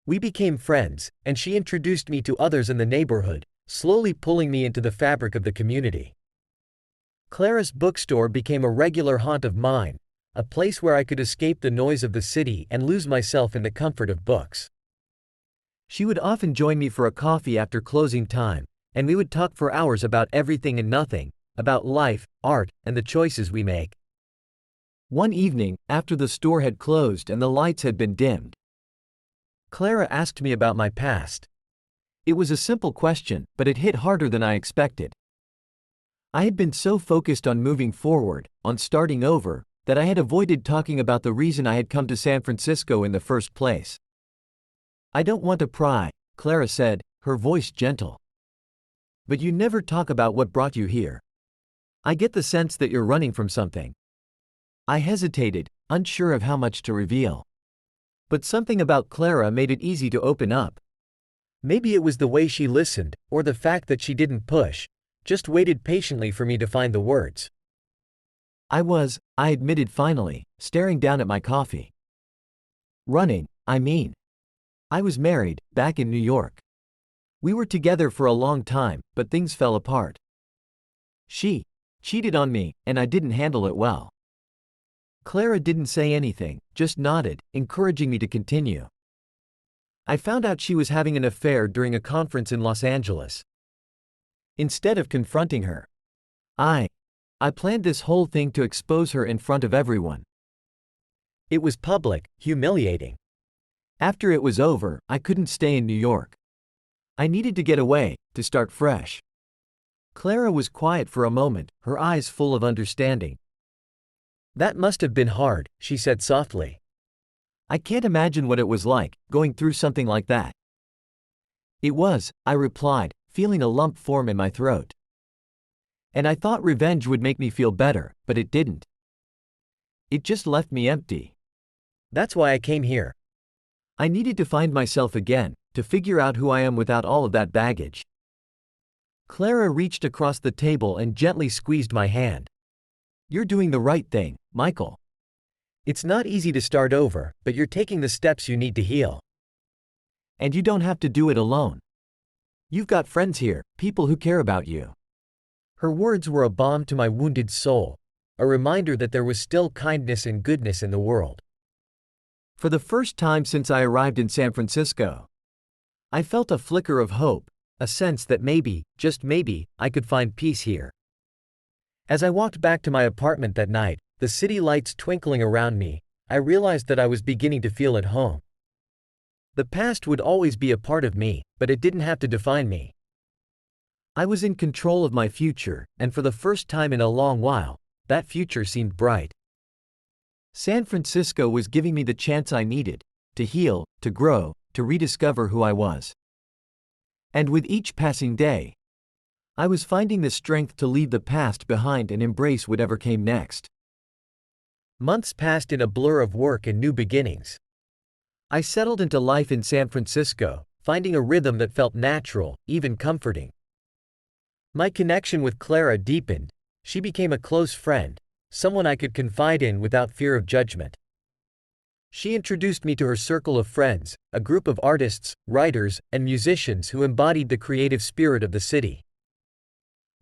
Speaker 1: we became friends, and she introduced me to others in the neighborhood, slowly pulling me into the fabric of the community. Clara's bookstore became a regular haunt of mine, a place where I could escape the noise of the city and lose myself in the comfort of books. She would often join me for a coffee after closing time, and we would talk for hours about everything and nothing, about life, art, and the choices we make.
Speaker 2: One evening, after the store had closed and the lights had been dimmed,
Speaker 1: Clara asked me about my past.
Speaker 2: It was a simple question, but it hit harder than I expected. I had been so focused on moving forward, on starting over, that I had avoided talking about the reason I had come to San Francisco in the first place.
Speaker 1: I don't want to pry, Clara said, her voice gentle.
Speaker 2: But you never talk about what brought you here.
Speaker 1: I get the sense that you're running from something.
Speaker 2: I hesitated, unsure of how much to reveal.
Speaker 1: But something about Clara made it easy to open up. Maybe it was the way she listened, or the fact that she didn't push, just waited patiently for me to find the words.
Speaker 2: I admitted finally, staring down at my coffee. Running, I mean. I was married, back in New York. We were together for a long time, but things fell apart. She cheated on me, and I didn't handle it well.
Speaker 1: Clara didn't say anything, just nodded, encouraging me to continue. I found out she was having an affair during a conference in Los Angeles. Instead of confronting her, I planned this whole thing to expose her in front of everyone. It was public, humiliating.
Speaker 2: After it was over, I couldn't stay in New York. I needed to get away, to start fresh.
Speaker 1: Clara was quiet for a moment, her eyes full of understanding. That must have been hard, she said softly.
Speaker 2: I can't imagine what it was like, going through something like that.
Speaker 1: It was, I replied, feeling a lump form in my throat.
Speaker 2: And I thought revenge would make me feel better, but it didn't. It just left me empty.
Speaker 1: That's why I came here.
Speaker 2: I needed to find myself again, to figure out who I am without all of that baggage.
Speaker 1: Clara reached across the table and gently squeezed my hand.
Speaker 2: You're doing the right thing, Michael.
Speaker 1: It's not easy to start over, but you're taking the steps you need to heal.
Speaker 2: And you don't have to do it alone. You've got friends here, people who care about you.
Speaker 1: Her words were a balm to my wounded soul, a reminder that there was still kindness and goodness in the world.
Speaker 2: For the first time since I arrived in San Francisco,
Speaker 1: I felt a flicker of hope, a sense that maybe, just maybe, I could find peace here. As I walked back to my apartment that night, the city lights twinkling around me, I realized that I was beginning to feel at home. The past would always be a part of me, but it didn't have to define me. I was in control of my future, and for the first time in a long while, that future seemed bright. San Francisco was giving me the chance I needed, to heal, to grow, to rediscover who I was. And with each passing day, I was finding the strength to leave the past behind and embrace whatever came next. Months passed in a blur of work and new beginnings. I settled into life in San Francisco, finding a rhythm that felt natural, even comforting. My connection with Clara deepened. She became a close friend, someone I could confide in without fear of judgment. She introduced me to her circle of friends, a group of artists, writers, and musicians who embodied the creative spirit of the city.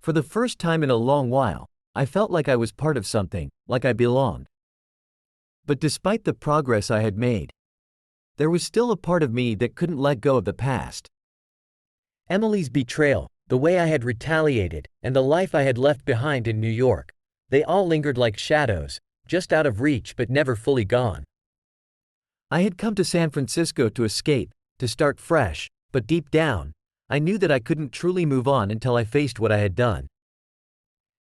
Speaker 1: For the first time in a long while, I felt like I was part of something, like I belonged. But despite the progress I had made, there was still a part of me that couldn't let go of the past. Emily's betrayal, the way I had retaliated, and the life I had left behind in New York, they all lingered like shadows, just out of reach but never fully gone. I had come to San Francisco to escape, to start fresh, but deep down, I knew that I couldn't truly move on until I faced what I had done.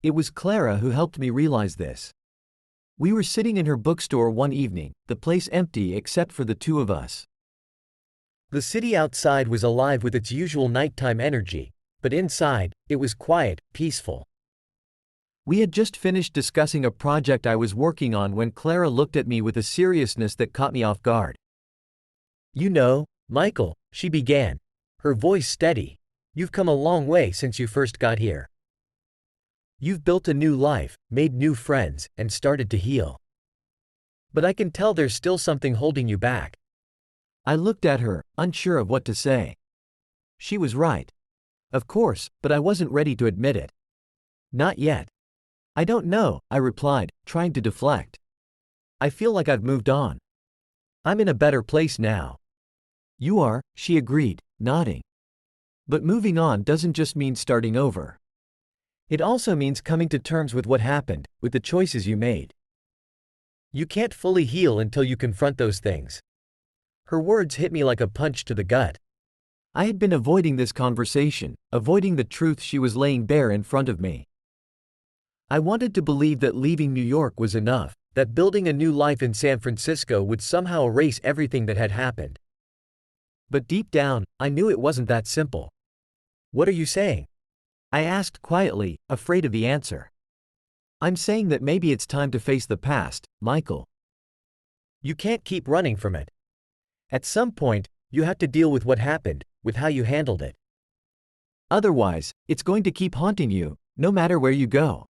Speaker 1: It was Clara who helped me realize this. We were sitting in her bookstore one evening, the place empty except for the two of us. The city outside was alive with its usual nighttime energy, but inside, it was quiet, peaceful.
Speaker 2: We had just finished discussing a project I was working on when Clara looked at me with a seriousness that caught me off guard.
Speaker 1: You know, Michael, she began, her voice steady, you've come a long way since you first got here. You've built a new life, made new friends, and started to heal. But I can tell there's still something holding you back.
Speaker 2: I looked at her, unsure of what to say. She was right. Of course, but I wasn't ready to admit it. Not yet. I don't know, I replied, trying to deflect. I feel like I've moved on. I'm in a better place now. You are, she agreed, nodding. But moving on doesn't just mean starting over. It also means coming to terms with what happened, with the choices you made.
Speaker 1: You can't fully heal until you confront those things. Her words hit me like a punch to the gut.
Speaker 2: I had been avoiding this conversation, avoiding the truth she was laying bare in front of me. I wanted to believe that leaving New York was enough, that building a new life in San Francisco would somehow erase everything that had happened. But deep down, I knew it wasn't that simple. What are you saying? I asked quietly, afraid of the answer. I'm saying that maybe it's time to face the past, Michael. You can't keep running from it. At some point, you have to deal with what happened, with how you handled it. Otherwise, it's going to keep haunting you, no matter where you go.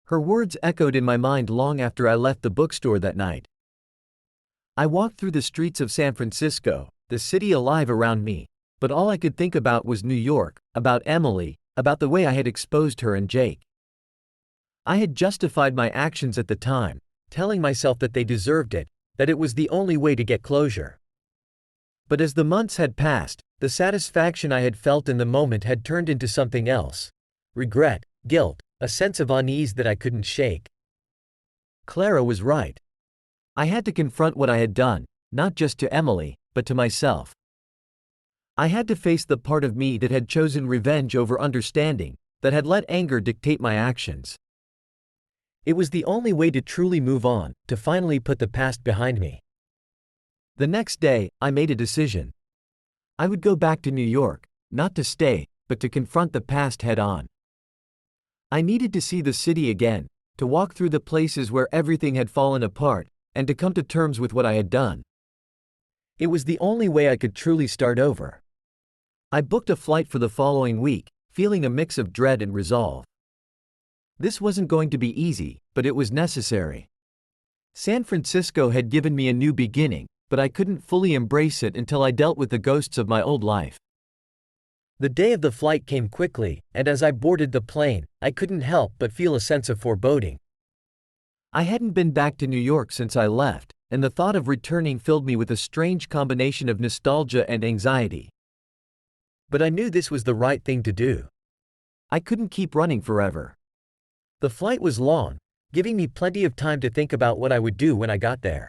Speaker 2: Her words echoed in my mind long after I left the bookstore that night. I walked through the streets of San Francisco, the city alive around me, but all I could think about was New York, about Emily, about the way I had exposed her and Jake. I had justified my actions at the time, telling myself that they deserved it, that it was the only way to get closure. But as the months had passed, the satisfaction I had felt in the moment had turned into something else. Regret, guilt, a sense of unease that I couldn't shake. Clara was right. I had to confront what I had done, not just to Emily, but to myself. I had to face the part of me that had chosen revenge over understanding, that had let anger dictate my actions. It was the only way to truly move on, to finally put the past behind me. The next day, I made a decision. I would go back to New York, not to stay, but to confront the past head-on. I needed to see the city again, to walk through the places where everything had fallen apart, and to come to terms with what I had done. It was the only way I could truly start over. I booked a flight for the following week, feeling a mix of dread and resolve. This wasn't going to be easy, but it was necessary. San Francisco had given me a new beginning, but I couldn't fully embrace it until I dealt with the ghosts of my old life. The day of the flight came quickly, and as I boarded the plane, I couldn't help but feel a sense of foreboding. I hadn't been back to New York since I left, and the thought of returning filled me with a strange combination of nostalgia and anxiety. But I knew this was the right thing to do. I couldn't keep running forever. The flight was long, giving me plenty of time to think about what I would do when I got there.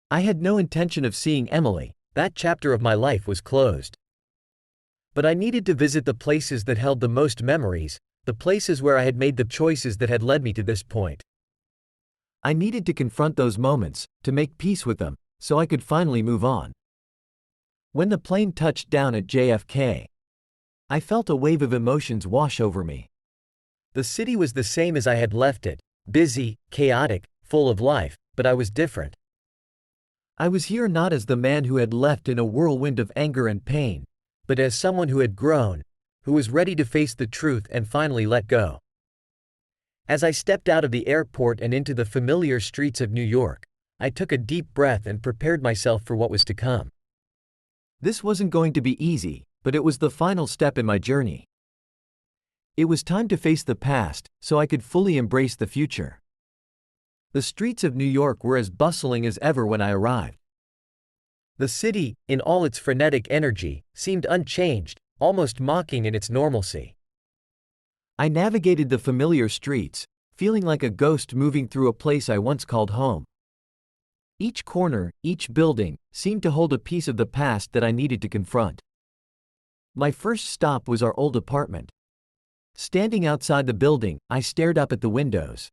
Speaker 2: I had no intention of seeing Emily, that chapter of my life was closed. But I needed to visit the places that held the most memories, the places where I had made the choices that had led me to this point. I needed to confront those moments, to make peace with them, so I could finally move on. When the plane touched down at JFK, I felt a wave of emotions wash over me. The city was the same as I had left it, busy, chaotic, full of life, but I was different. I was here not as the man who had left in a whirlwind of anger and pain, but as someone who had grown, who was ready to face the truth and finally let go. As I stepped out of the airport and into the familiar streets of New York, I took a deep breath and prepared myself for what was to come. This wasn't going to be easy, but it was the final step in my journey. It was time to face the past, so I could fully embrace the future. The streets of New York were as bustling as ever when I arrived. The city, in all its frenetic energy, seemed unchanged, almost mocking in its normalcy. I navigated the familiar streets, feeling like a ghost moving through a place I once called home. Each corner, each building, seemed to hold a piece of the past that I needed to confront. My first stop was our old apartment. Standing outside the building, I stared up at the windows.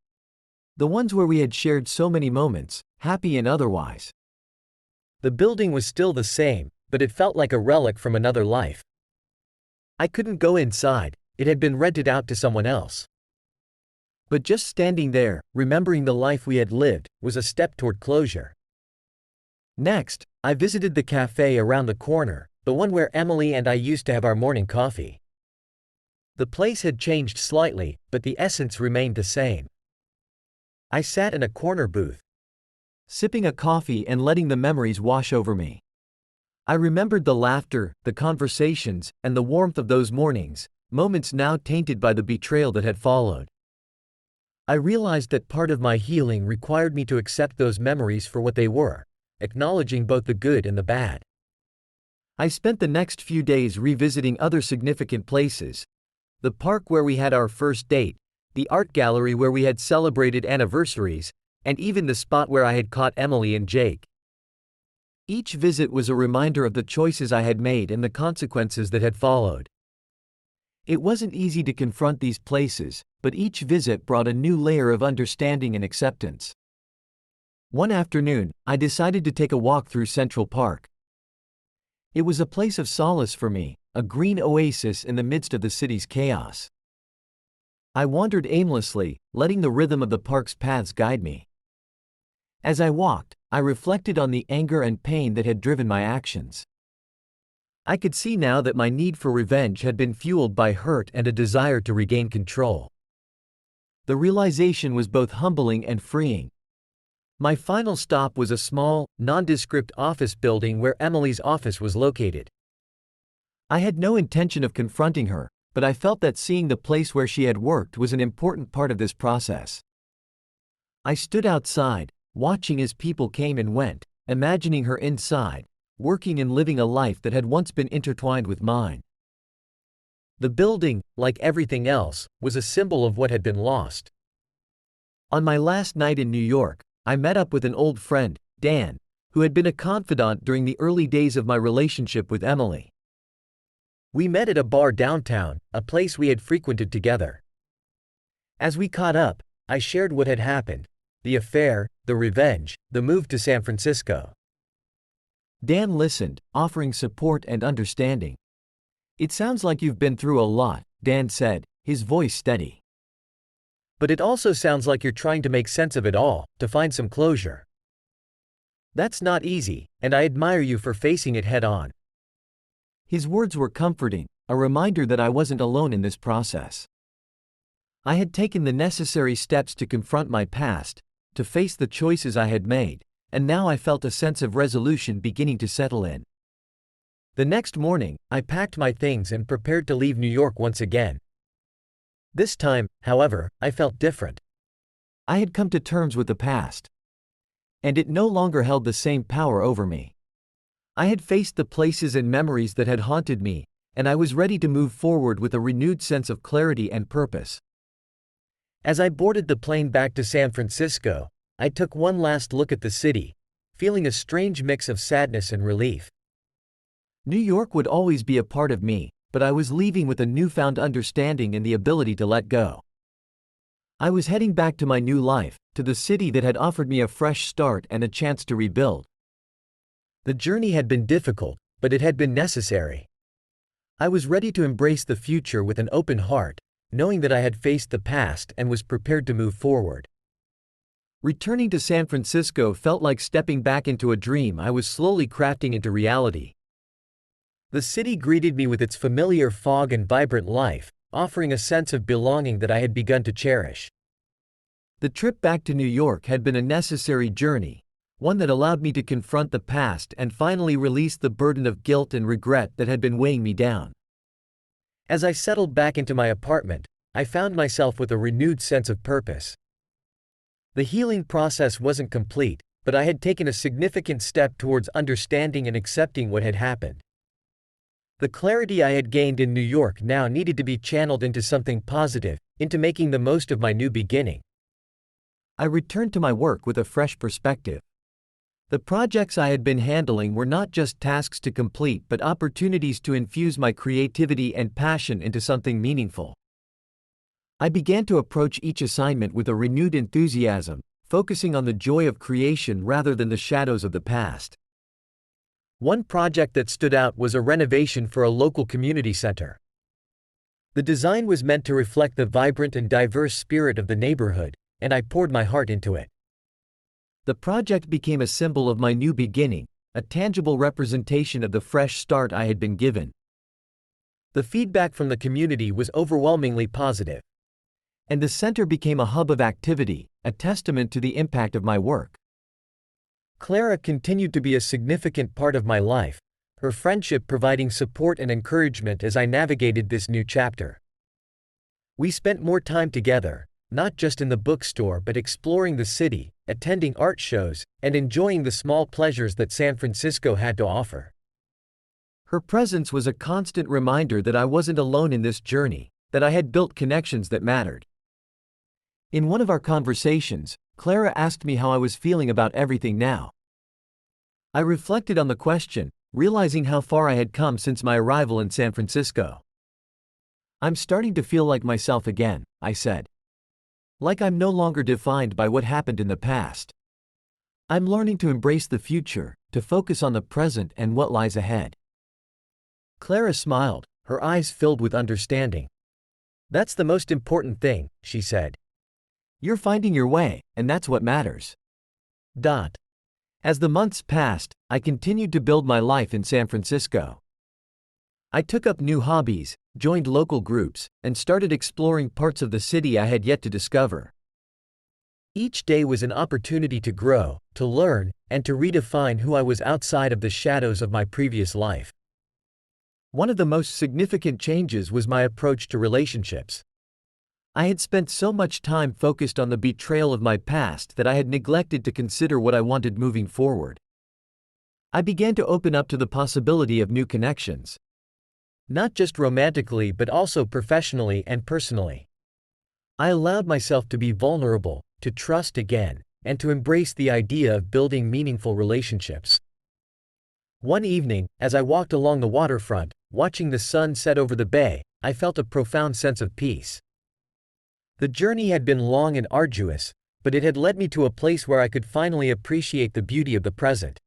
Speaker 2: The ones where we had shared so many moments, happy and otherwise. The building was still the same, but it felt like a relic from another life. I couldn't go inside,
Speaker 1: It had been rented out to someone else. But just standing there, remembering the life we had lived, was a step toward closure. Next, I visited the cafe around the corner, the one where Emily and I used to have our morning coffee. The place had changed slightly, but the essence remained the same. I sat in a corner booth,
Speaker 2: sipping a coffee and letting the memories wash over me. I remembered the laughter, the conversations, and the warmth of those mornings, moments now tainted by the betrayal that had followed. I realized that part of my healing required me to accept those memories for what they were, acknowledging both the good and the bad. I spent the next few days revisiting other significant places: the park where we had our first date, the art gallery where we had celebrated anniversaries, and even the spot where I had caught Emily and Jake. Each visit was a reminder of the choices I had made and the consequences that had followed. It wasn't easy to confront these places, but each visit brought a new layer of understanding and acceptance. One afternoon, I decided to take a walk through Central Park. It was a place of solace for me, a green oasis in the midst of the city's chaos. I wandered aimlessly, letting the rhythm of the park's paths guide me. As I walked, I reflected on the anger and pain that had driven my actions. I could see now that my need for revenge had been fueled by hurt and a desire to regain control. The realization was both humbling and freeing. My final stop was a small, nondescript office building where Emily's office was located. I had no intention of confronting her, but I felt that seeing the place where she had worked was an important part of this process. I stood outside, watching as people came and went, imagining her inside, working and living a life that had once been intertwined with mine. The building, like everything else, was a symbol of what had been lost. On my last night in New York, I met up with an old friend, Dan, who had been a confidant during the early days of my relationship with Emily. We met at a bar downtown, a place we had frequented together. As we caught up, I shared what had happened: the affair, the revenge, the move to San Francisco. Dan listened, offering support and understanding. "It sounds like you've been through a lot," Dan said, his voice steady. "But it also sounds like you're trying to make sense of it all, to find some closure. That's not easy, and I admire you for facing it head on." His words were comforting, a reminder that I wasn't alone in this process. I had taken the necessary steps to confront my past, to face the choices I had made, and now I felt a sense of resolution beginning to settle in. The next morning, I packed my things and prepared to leave New York once again. This time, however, I felt different. I had come to terms with the past, and it no longer held the same power over me. I had faced the places and memories that had haunted me, and I was ready to move forward with a renewed sense of clarity and purpose. As I boarded the plane back to San Francisco, I took one last look at the city, feeling a strange mix of sadness and relief. New York would always be a part of me, but I was leaving with a newfound understanding and the ability to let go. I was heading back to my new life, to the city that had offered me a fresh start and a chance to rebuild. The journey had been difficult, but it had been necessary. I was ready to embrace the future with an open heart, knowing that I had faced the past and was prepared to move forward. Returning to San Francisco felt like stepping back into a dream I was slowly crafting into reality. The city greeted me with its familiar fog and vibrant life, offering a sense of belonging that I had begun to cherish. The trip back to New York had been a necessary journey, one that allowed me to confront the past and finally release the burden of guilt and regret that had been weighing me down. As I settled back into my apartment, I found myself with a renewed sense of purpose. The healing process wasn't complete, but I had taken a significant step towards understanding and accepting what had happened. The clarity I had gained in New York now needed to be channeled into something positive, into making the most of my new beginning. I returned to my work with a fresh perspective. The projects I had been handling were not just tasks to complete but opportunities to infuse my creativity and passion into something meaningful. I began to approach each assignment with a renewed enthusiasm, focusing on the joy of creation rather than the shadows of the past. One project that stood out was a renovation for a local community center.
Speaker 1: The design was meant to reflect the vibrant and diverse spirit of the neighborhood, and I poured my heart into it.
Speaker 2: The project became a symbol of my new beginning, a tangible representation of the fresh start I had been given.
Speaker 1: The feedback from the community was overwhelmingly positive.
Speaker 2: And the center became a hub of activity, a testament to the impact of my work.
Speaker 1: Clara continued to be a significant part of my life, her friendship providing support and encouragement as I navigated this new chapter. We spent more time together, not just in the bookstore but exploring the city, attending art shows, and enjoying the small pleasures that San Francisco had to offer.
Speaker 2: Her presence was a constant reminder that I wasn't alone in this journey, that I had built connections that mattered. In one of our conversations, Clara asked me how I was feeling about everything now. I reflected on the question, realizing how far I had come since my arrival in San Francisco. "I'm starting to feel like myself again," I said. "Like I'm no longer defined by what happened in the past. I'm learning to embrace the future, to focus on the present and what lies ahead."
Speaker 1: Clara smiled, her eyes filled with understanding. "That's the most important thing," she said.
Speaker 2: "You're finding your way, and that's what matters." As the months passed, I continued to build my life in San Francisco. I took up new hobbies, joined local groups, and started exploring parts of the city I had yet to discover. Each day was an opportunity to grow, to learn, and to redefine who I was outside of the shadows of my previous life. One of the most significant changes was my approach to relationships. I had spent so much time focused on the betrayal of my past that I had neglected to consider what I wanted moving forward. I began to open up to the possibility of new connections. Not just romantically but also professionally and personally. I allowed myself to be vulnerable, to trust again, and to embrace the idea of building meaningful relationships. One evening, as I walked along the waterfront, watching the sun set over the bay, I felt a profound sense of peace. The journey had been long and arduous, but it had led me to a place where I could finally appreciate the beauty of the present.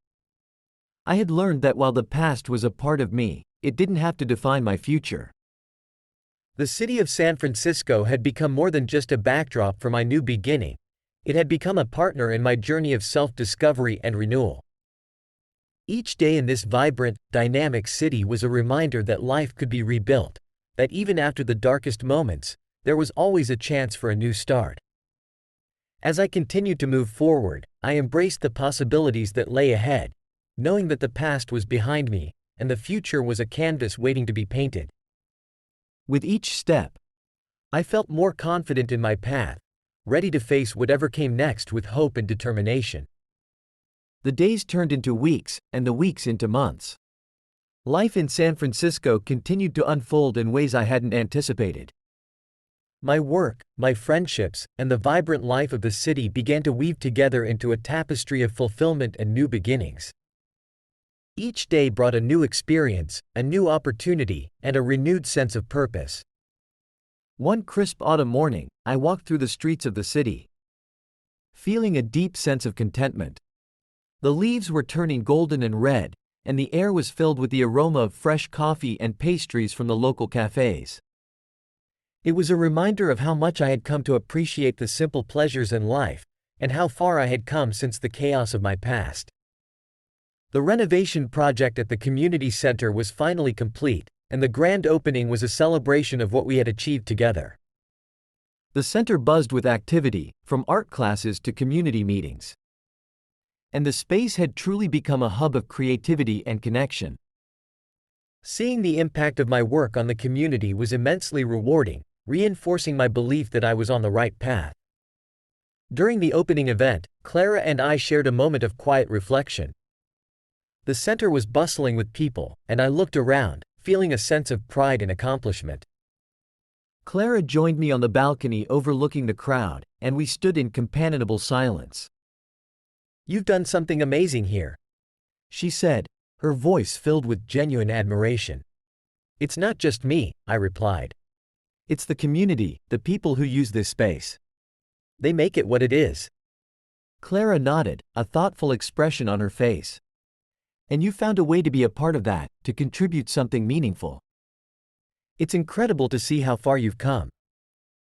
Speaker 2: I had learned that while the past was a part of me, it didn't have to define my future. The city of San Francisco had become more than just a backdrop for my new beginning. It had become a partner in my journey of self-discovery and renewal. Each day in this vibrant, dynamic city was a reminder that life could be rebuilt, that even after the darkest moments, there was always a chance for a new start. As I continued to move forward, I embraced the possibilities that lay ahead, knowing that the past was behind me, and the future was a canvas waiting to be painted. With each step, I felt more confident in my path, ready to face whatever came next with hope and determination. The days turned into weeks, and the weeks into months. Life in San Francisco continued to unfold in ways I hadn't anticipated. My work, my friendships, and the vibrant life of the city began to weave together into a tapestry of fulfillment and new beginnings. Each day brought a new experience, a new opportunity, and a renewed sense of purpose. One crisp autumn morning, I walked through the streets of the city, feeling a deep sense of contentment. The leaves were turning golden and red, and the air was filled with the aroma of fresh coffee and pastries from the local cafes. It was a reminder of how much I had come to appreciate the simple pleasures in life, and how far I had come since the chaos of my past. The renovation project at the community center was finally complete, and the grand opening was a celebration of what we had achieved together. The center buzzed with activity, from art classes to community meetings. And the space had truly become a hub of creativity and connection. Seeing the impact of my work on the community was immensely rewarding, reinforcing my belief that I was on the right path. During the opening event, Clara and I shared a moment of quiet reflection. The center was bustling with people, and I looked around, feeling a sense of pride and accomplishment. Clara joined me on the balcony overlooking the crowd, and we stood in companionable silence. "You've done something amazing here," she said, her voice filled with genuine admiration. "It's not just me," I replied. "It's the community, the people who use this space. They make it what it is." Clara nodded, a thoughtful expression on her face. "And you found a way to be a part of that, to contribute something meaningful."
Speaker 1: It's incredible to see how far you've come."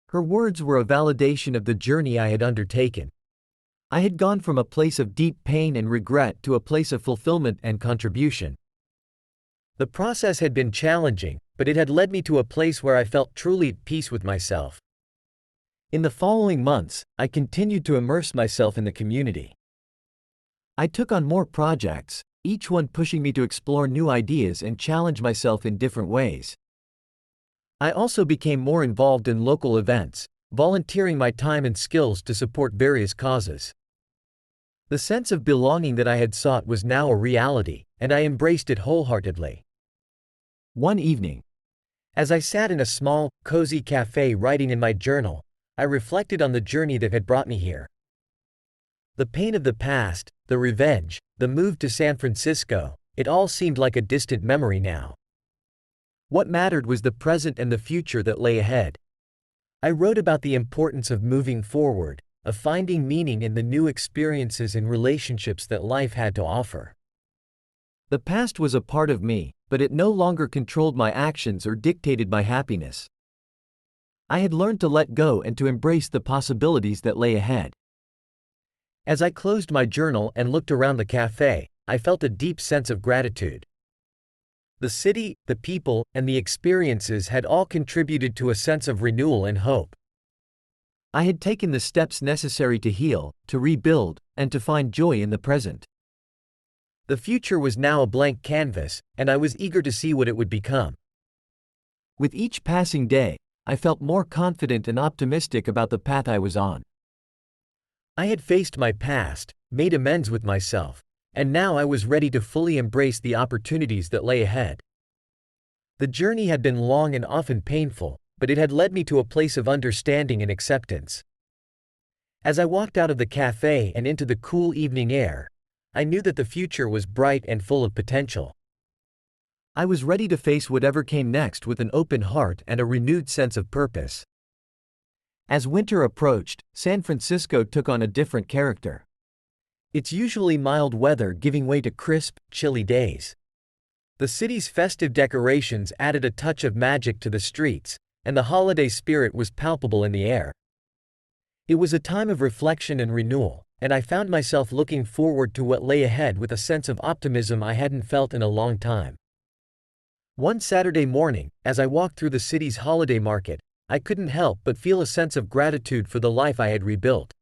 Speaker 2: Her words were a validation of the journey I had undertaken. I had gone from a place of deep pain and regret to a place of fulfillment and contribution.
Speaker 1: The process had been challenging, but it had led me to a place where I felt truly at peace with myself.
Speaker 2: In the following months, I continued to immerse myself in the community. I took on more projects, each one pushing me to explore new ideas and challenge myself in different ways. I also became more involved in local events, volunteering my time and skills to support various causes. The sense of belonging that I had sought was now a reality, and I embraced it wholeheartedly. One evening,
Speaker 1: as I sat in a small, cozy cafe writing in my journal, I reflected on the journey that had brought me here. The pain of the past, the revenge, the move to San Francisco, it all seemed like a distant memory now. What mattered was the present and the future that lay ahead. I wrote about the importance of moving forward, of finding meaning in the new experiences and relationships that life had to offer.
Speaker 2: The past was a part of me, but it no longer controlled my actions or dictated my happiness. I had learned to let go and to embrace the possibilities that lay ahead.
Speaker 1: As I closed my journal and looked around the cafe, I felt a deep sense of gratitude. The city, the people, and the experiences had all contributed to a sense of renewal and hope.
Speaker 2: I had taken the steps necessary to heal, to rebuild, and to find joy in the present.
Speaker 1: The future was now a blank canvas, and I was eager to see what it would become.
Speaker 2: With each passing day, I felt more confident and optimistic about the path I was on.
Speaker 1: I had faced my past, made amends with myself, and now I was ready to fully embrace the opportunities that lay ahead. The journey had been long and often painful, but it had led me to a place of understanding and acceptance. As I walked out of the cafe and into the cool evening air, I knew that the future was bright and full of potential.
Speaker 2: I was ready to face whatever came next with an open heart and a renewed sense of purpose. As winter approached, San Francisco took on a different character.
Speaker 1: It's usually mild weather giving way to crisp, chilly days. The city's festive decorations added a touch of magic to the streets, and the holiday spirit was palpable in the air. It was a time of reflection and renewal, and I found myself looking forward to what lay ahead with a sense of optimism I hadn't felt in a long time. One Saturday morning, as I walked through the city's holiday market, I couldn't help but feel a sense of gratitude for the life I had rebuilt.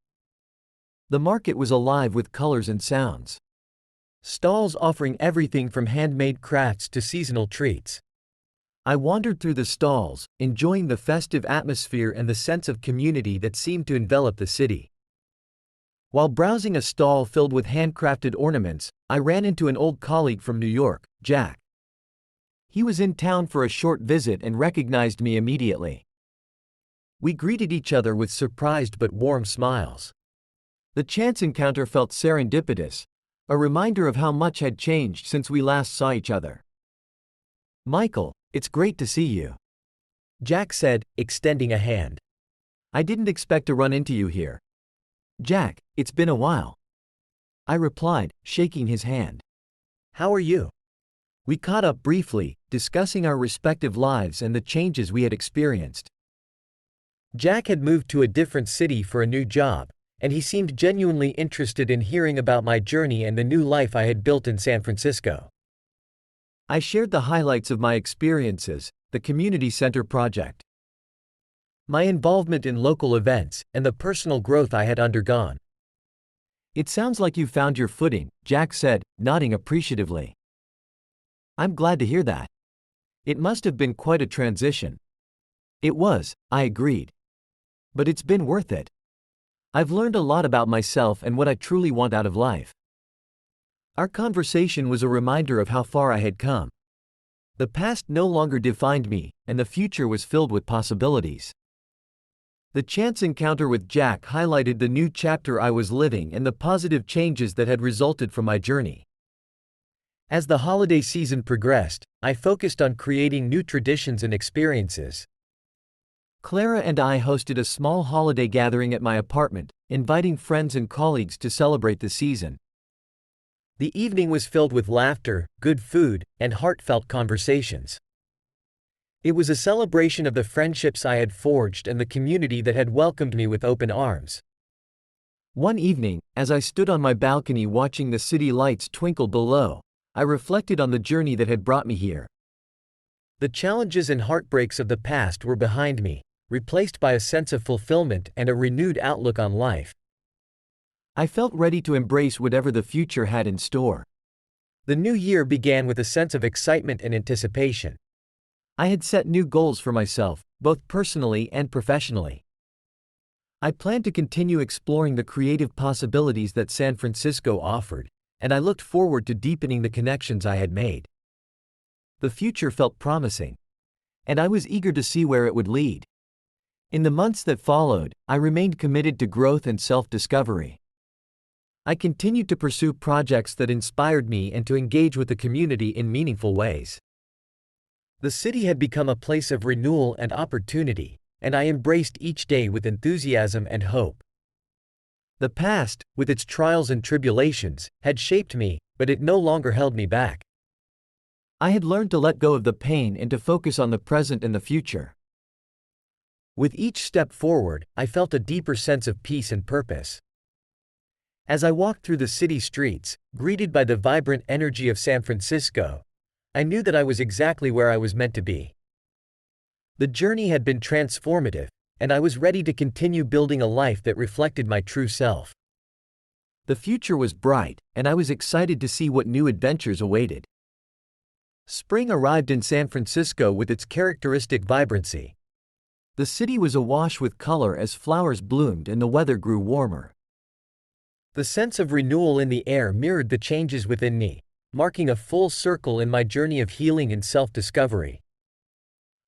Speaker 2: The market was alive with colors and sounds.
Speaker 1: Stalls offering everything from handmade crafts to seasonal treats.
Speaker 2: I wandered through the stalls, enjoying the festive atmosphere and the sense of community that seemed to envelop the city. While browsing a stall filled with handcrafted ornaments, I ran into an old colleague from New York, Jack. He was in town for a short visit and recognized me immediately. We greeted each other with surprised but warm smiles. The chance encounter felt serendipitous, a reminder of how much had changed since we last saw each other.
Speaker 1: "Michael, it's great to see you," Jack said, extending a hand.
Speaker 2: "I didn't expect to run into you here."
Speaker 1: "Jack, it's been a while,"
Speaker 2: I replied, shaking his hand.
Speaker 1: "How are you?"
Speaker 2: We caught up briefly, discussing our respective lives and the changes we had experienced.
Speaker 1: Jack had moved to a different city for a new job, and he seemed genuinely interested in hearing about my journey and the new life I had built in San Francisco.
Speaker 2: I shared the highlights of my experiences, the community center project,
Speaker 1: my involvement in local events, and the personal growth I had undergone.
Speaker 2: "It sounds like you found your footing," Jack said, nodding appreciatively. "I'm glad to hear that. It must have been quite a transition." "It was," I agreed. "But it's been worth it. I've learned a lot about myself and what I truly want out of life." Our conversation was a reminder of how far I had come. The past no longer defined me, and the future was filled with possibilities. The chance encounter with Jack highlighted the new chapter I was living and the positive changes that had resulted from my journey. As the holiday season progressed, I focused on creating new traditions and experiences. Clara and I hosted a small holiday gathering at my apartment, inviting friends and colleagues to celebrate the season.
Speaker 1: The evening was filled with laughter, good food, and heartfelt conversations. It was a celebration of the friendships I had forged and the community that had welcomed me with open arms.
Speaker 2: One evening, as I stood on my balcony watching the city lights twinkle below, I reflected on the journey that had brought me here.
Speaker 1: The challenges and heartbreaks of the past were behind me, replaced by a sense of fulfillment and a renewed outlook on life.
Speaker 2: I felt ready to embrace whatever the future had in store.
Speaker 1: The new year began with a sense of excitement and anticipation.
Speaker 2: I had set new goals for myself, both personally and professionally. I planned to continue exploring the creative possibilities that San Francisco offered, and I looked forward to deepening the connections I had made. The future felt promising, and I was eager to see where it would lead. In the months that followed, I remained committed to growth and self-discovery. I continued to pursue projects that inspired me and to engage with the community in meaningful ways. The city had become a place of renewal and opportunity, and I embraced each day with enthusiasm and hope. The past, with its trials and tribulations, had shaped me, but it no longer held me back. I had learned to let go of the pain and to focus on the present and the future.
Speaker 1: With each step forward, I felt a deeper sense of peace and purpose. As I walked through the city streets, greeted by the vibrant energy of San Francisco, I knew that I was exactly where I was meant to be. The journey had been transformative, and I was ready to continue building a life that reflected my true self.
Speaker 2: The future was bright, and I was excited to see what new adventures awaited.
Speaker 1: Spring arrived in San Francisco with its characteristic vibrancy.
Speaker 2: The city was awash with color as flowers bloomed and the weather grew warmer.
Speaker 1: The sense of renewal in the air mirrored the changes within me, marking a full circle in my journey of healing and self-discovery.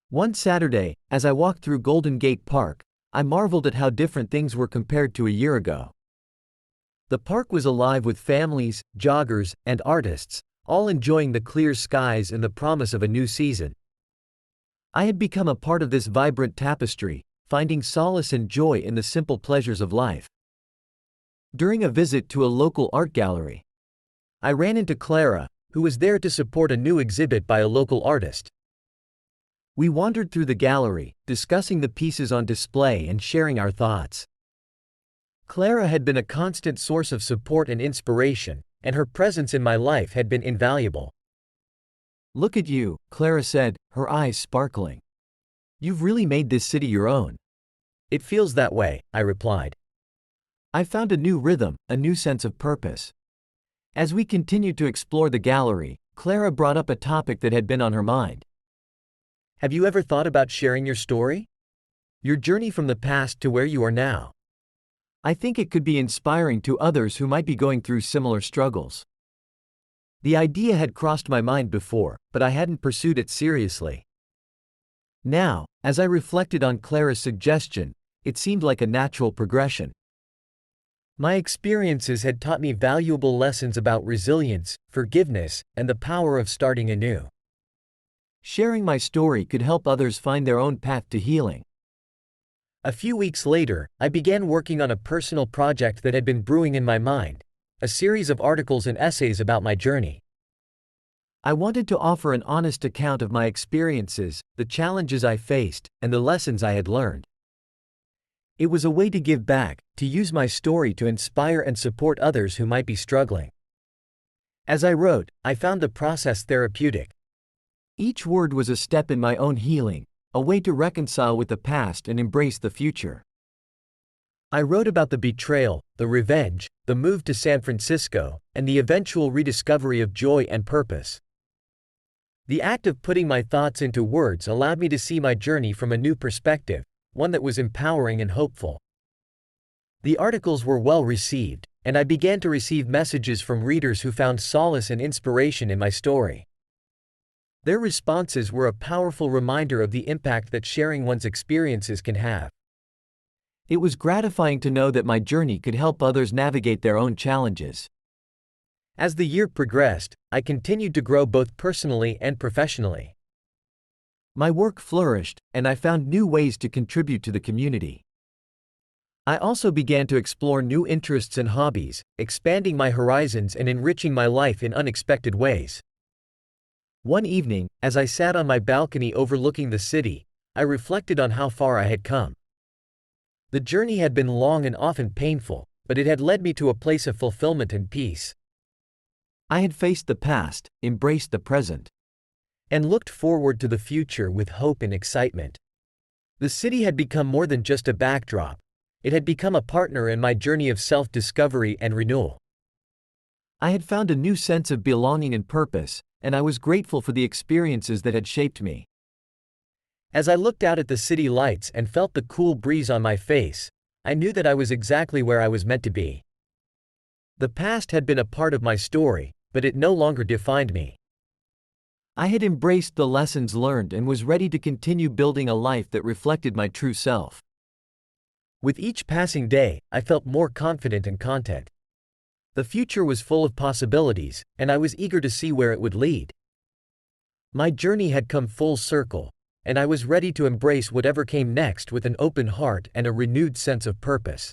Speaker 2: One Saturday, as I walked through Golden Gate Park, I marveled at how different things were compared to a year ago. The park was alive with families, joggers, and artists, all enjoying the clear skies and the promise of a new season. I had become a part of this vibrant tapestry, finding solace and joy in the simple pleasures of life. During a visit to a local art gallery, I ran into Clara, who was there to support a new exhibit by a local artist. We wandered through the gallery, discussing the pieces on display and sharing our thoughts. Clara had been a constant source of support and inspiration, and her presence in my life had been invaluable. "Look at you," Clara said, her eyes sparkling. "You've really made this city your own."
Speaker 1: "It feels that way," I replied.
Speaker 2: I found a new rhythm, a new sense of purpose. As we continued to explore the gallery, Clara brought up a topic that had been on her mind.
Speaker 1: "Have you ever thought about sharing your story? Your journey from the past to where you are now?"
Speaker 2: I think it could be inspiring to others who might be going through similar struggles. The idea had crossed my mind before, but I hadn't pursued it seriously. Now, as I reflected on Clara's suggestion, it seemed like a natural progression.
Speaker 1: My experiences had taught me valuable lessons about resilience, forgiveness, and the power of starting anew.
Speaker 2: Sharing my story could help others find their own path to healing.
Speaker 1: A few weeks later, I began working on a personal project that had been brewing in my mind, a series of articles and essays about my journey.
Speaker 2: I wanted to offer an honest account of my experiences, the challenges I faced, and the lessons I had learned. It was a way to give back, to use my story to inspire and support others who might be struggling. As I wrote, I found the process therapeutic. Each word was a step in my own healing, a way to reconcile with the past and embrace the future. I wrote about the betrayal, the revenge, the move to San Francisco, and the eventual rediscovery of joy and purpose. The act of putting my thoughts into words allowed me to see my journey from a new perspective, one that was empowering and hopeful. The articles were well received, and I began to receive messages from readers who found solace and inspiration in my story. Their responses were a powerful reminder of the impact that sharing one's experiences can have. It was gratifying to know that my journey could help others navigate their own challenges. As the year progressed, I continued to grow both personally and professionally. My work flourished, and I found new ways to contribute to the community. I also began to explore new interests and hobbies, expanding my horizons and enriching my life in unexpected ways.
Speaker 1: One evening, as I sat on my balcony overlooking the city, I reflected on how far I had come. The journey had been long and often painful, but it had led me to a place of fulfillment and peace.
Speaker 2: I had faced the past, embraced the present,
Speaker 1: and looked forward to the future with hope and excitement. The city had become more than just a backdrop. It had become a partner in my journey of self-discovery and renewal.
Speaker 2: I had found a new sense of belonging and purpose, and I was grateful for the experiences that had shaped me.
Speaker 1: As I looked out at the city lights and felt the cool breeze on my face, I knew that I was exactly where I was meant to be. The past had been a part of my story, but it no longer defined me.
Speaker 2: I had embraced the lessons learned and was ready to continue building a life that reflected my true self.
Speaker 1: With each passing day, I felt more confident and content. The future was full of possibilities, and I was eager to see where it would lead. My journey had come full circle, and I was ready to embrace whatever came next with an open heart and a renewed sense of purpose.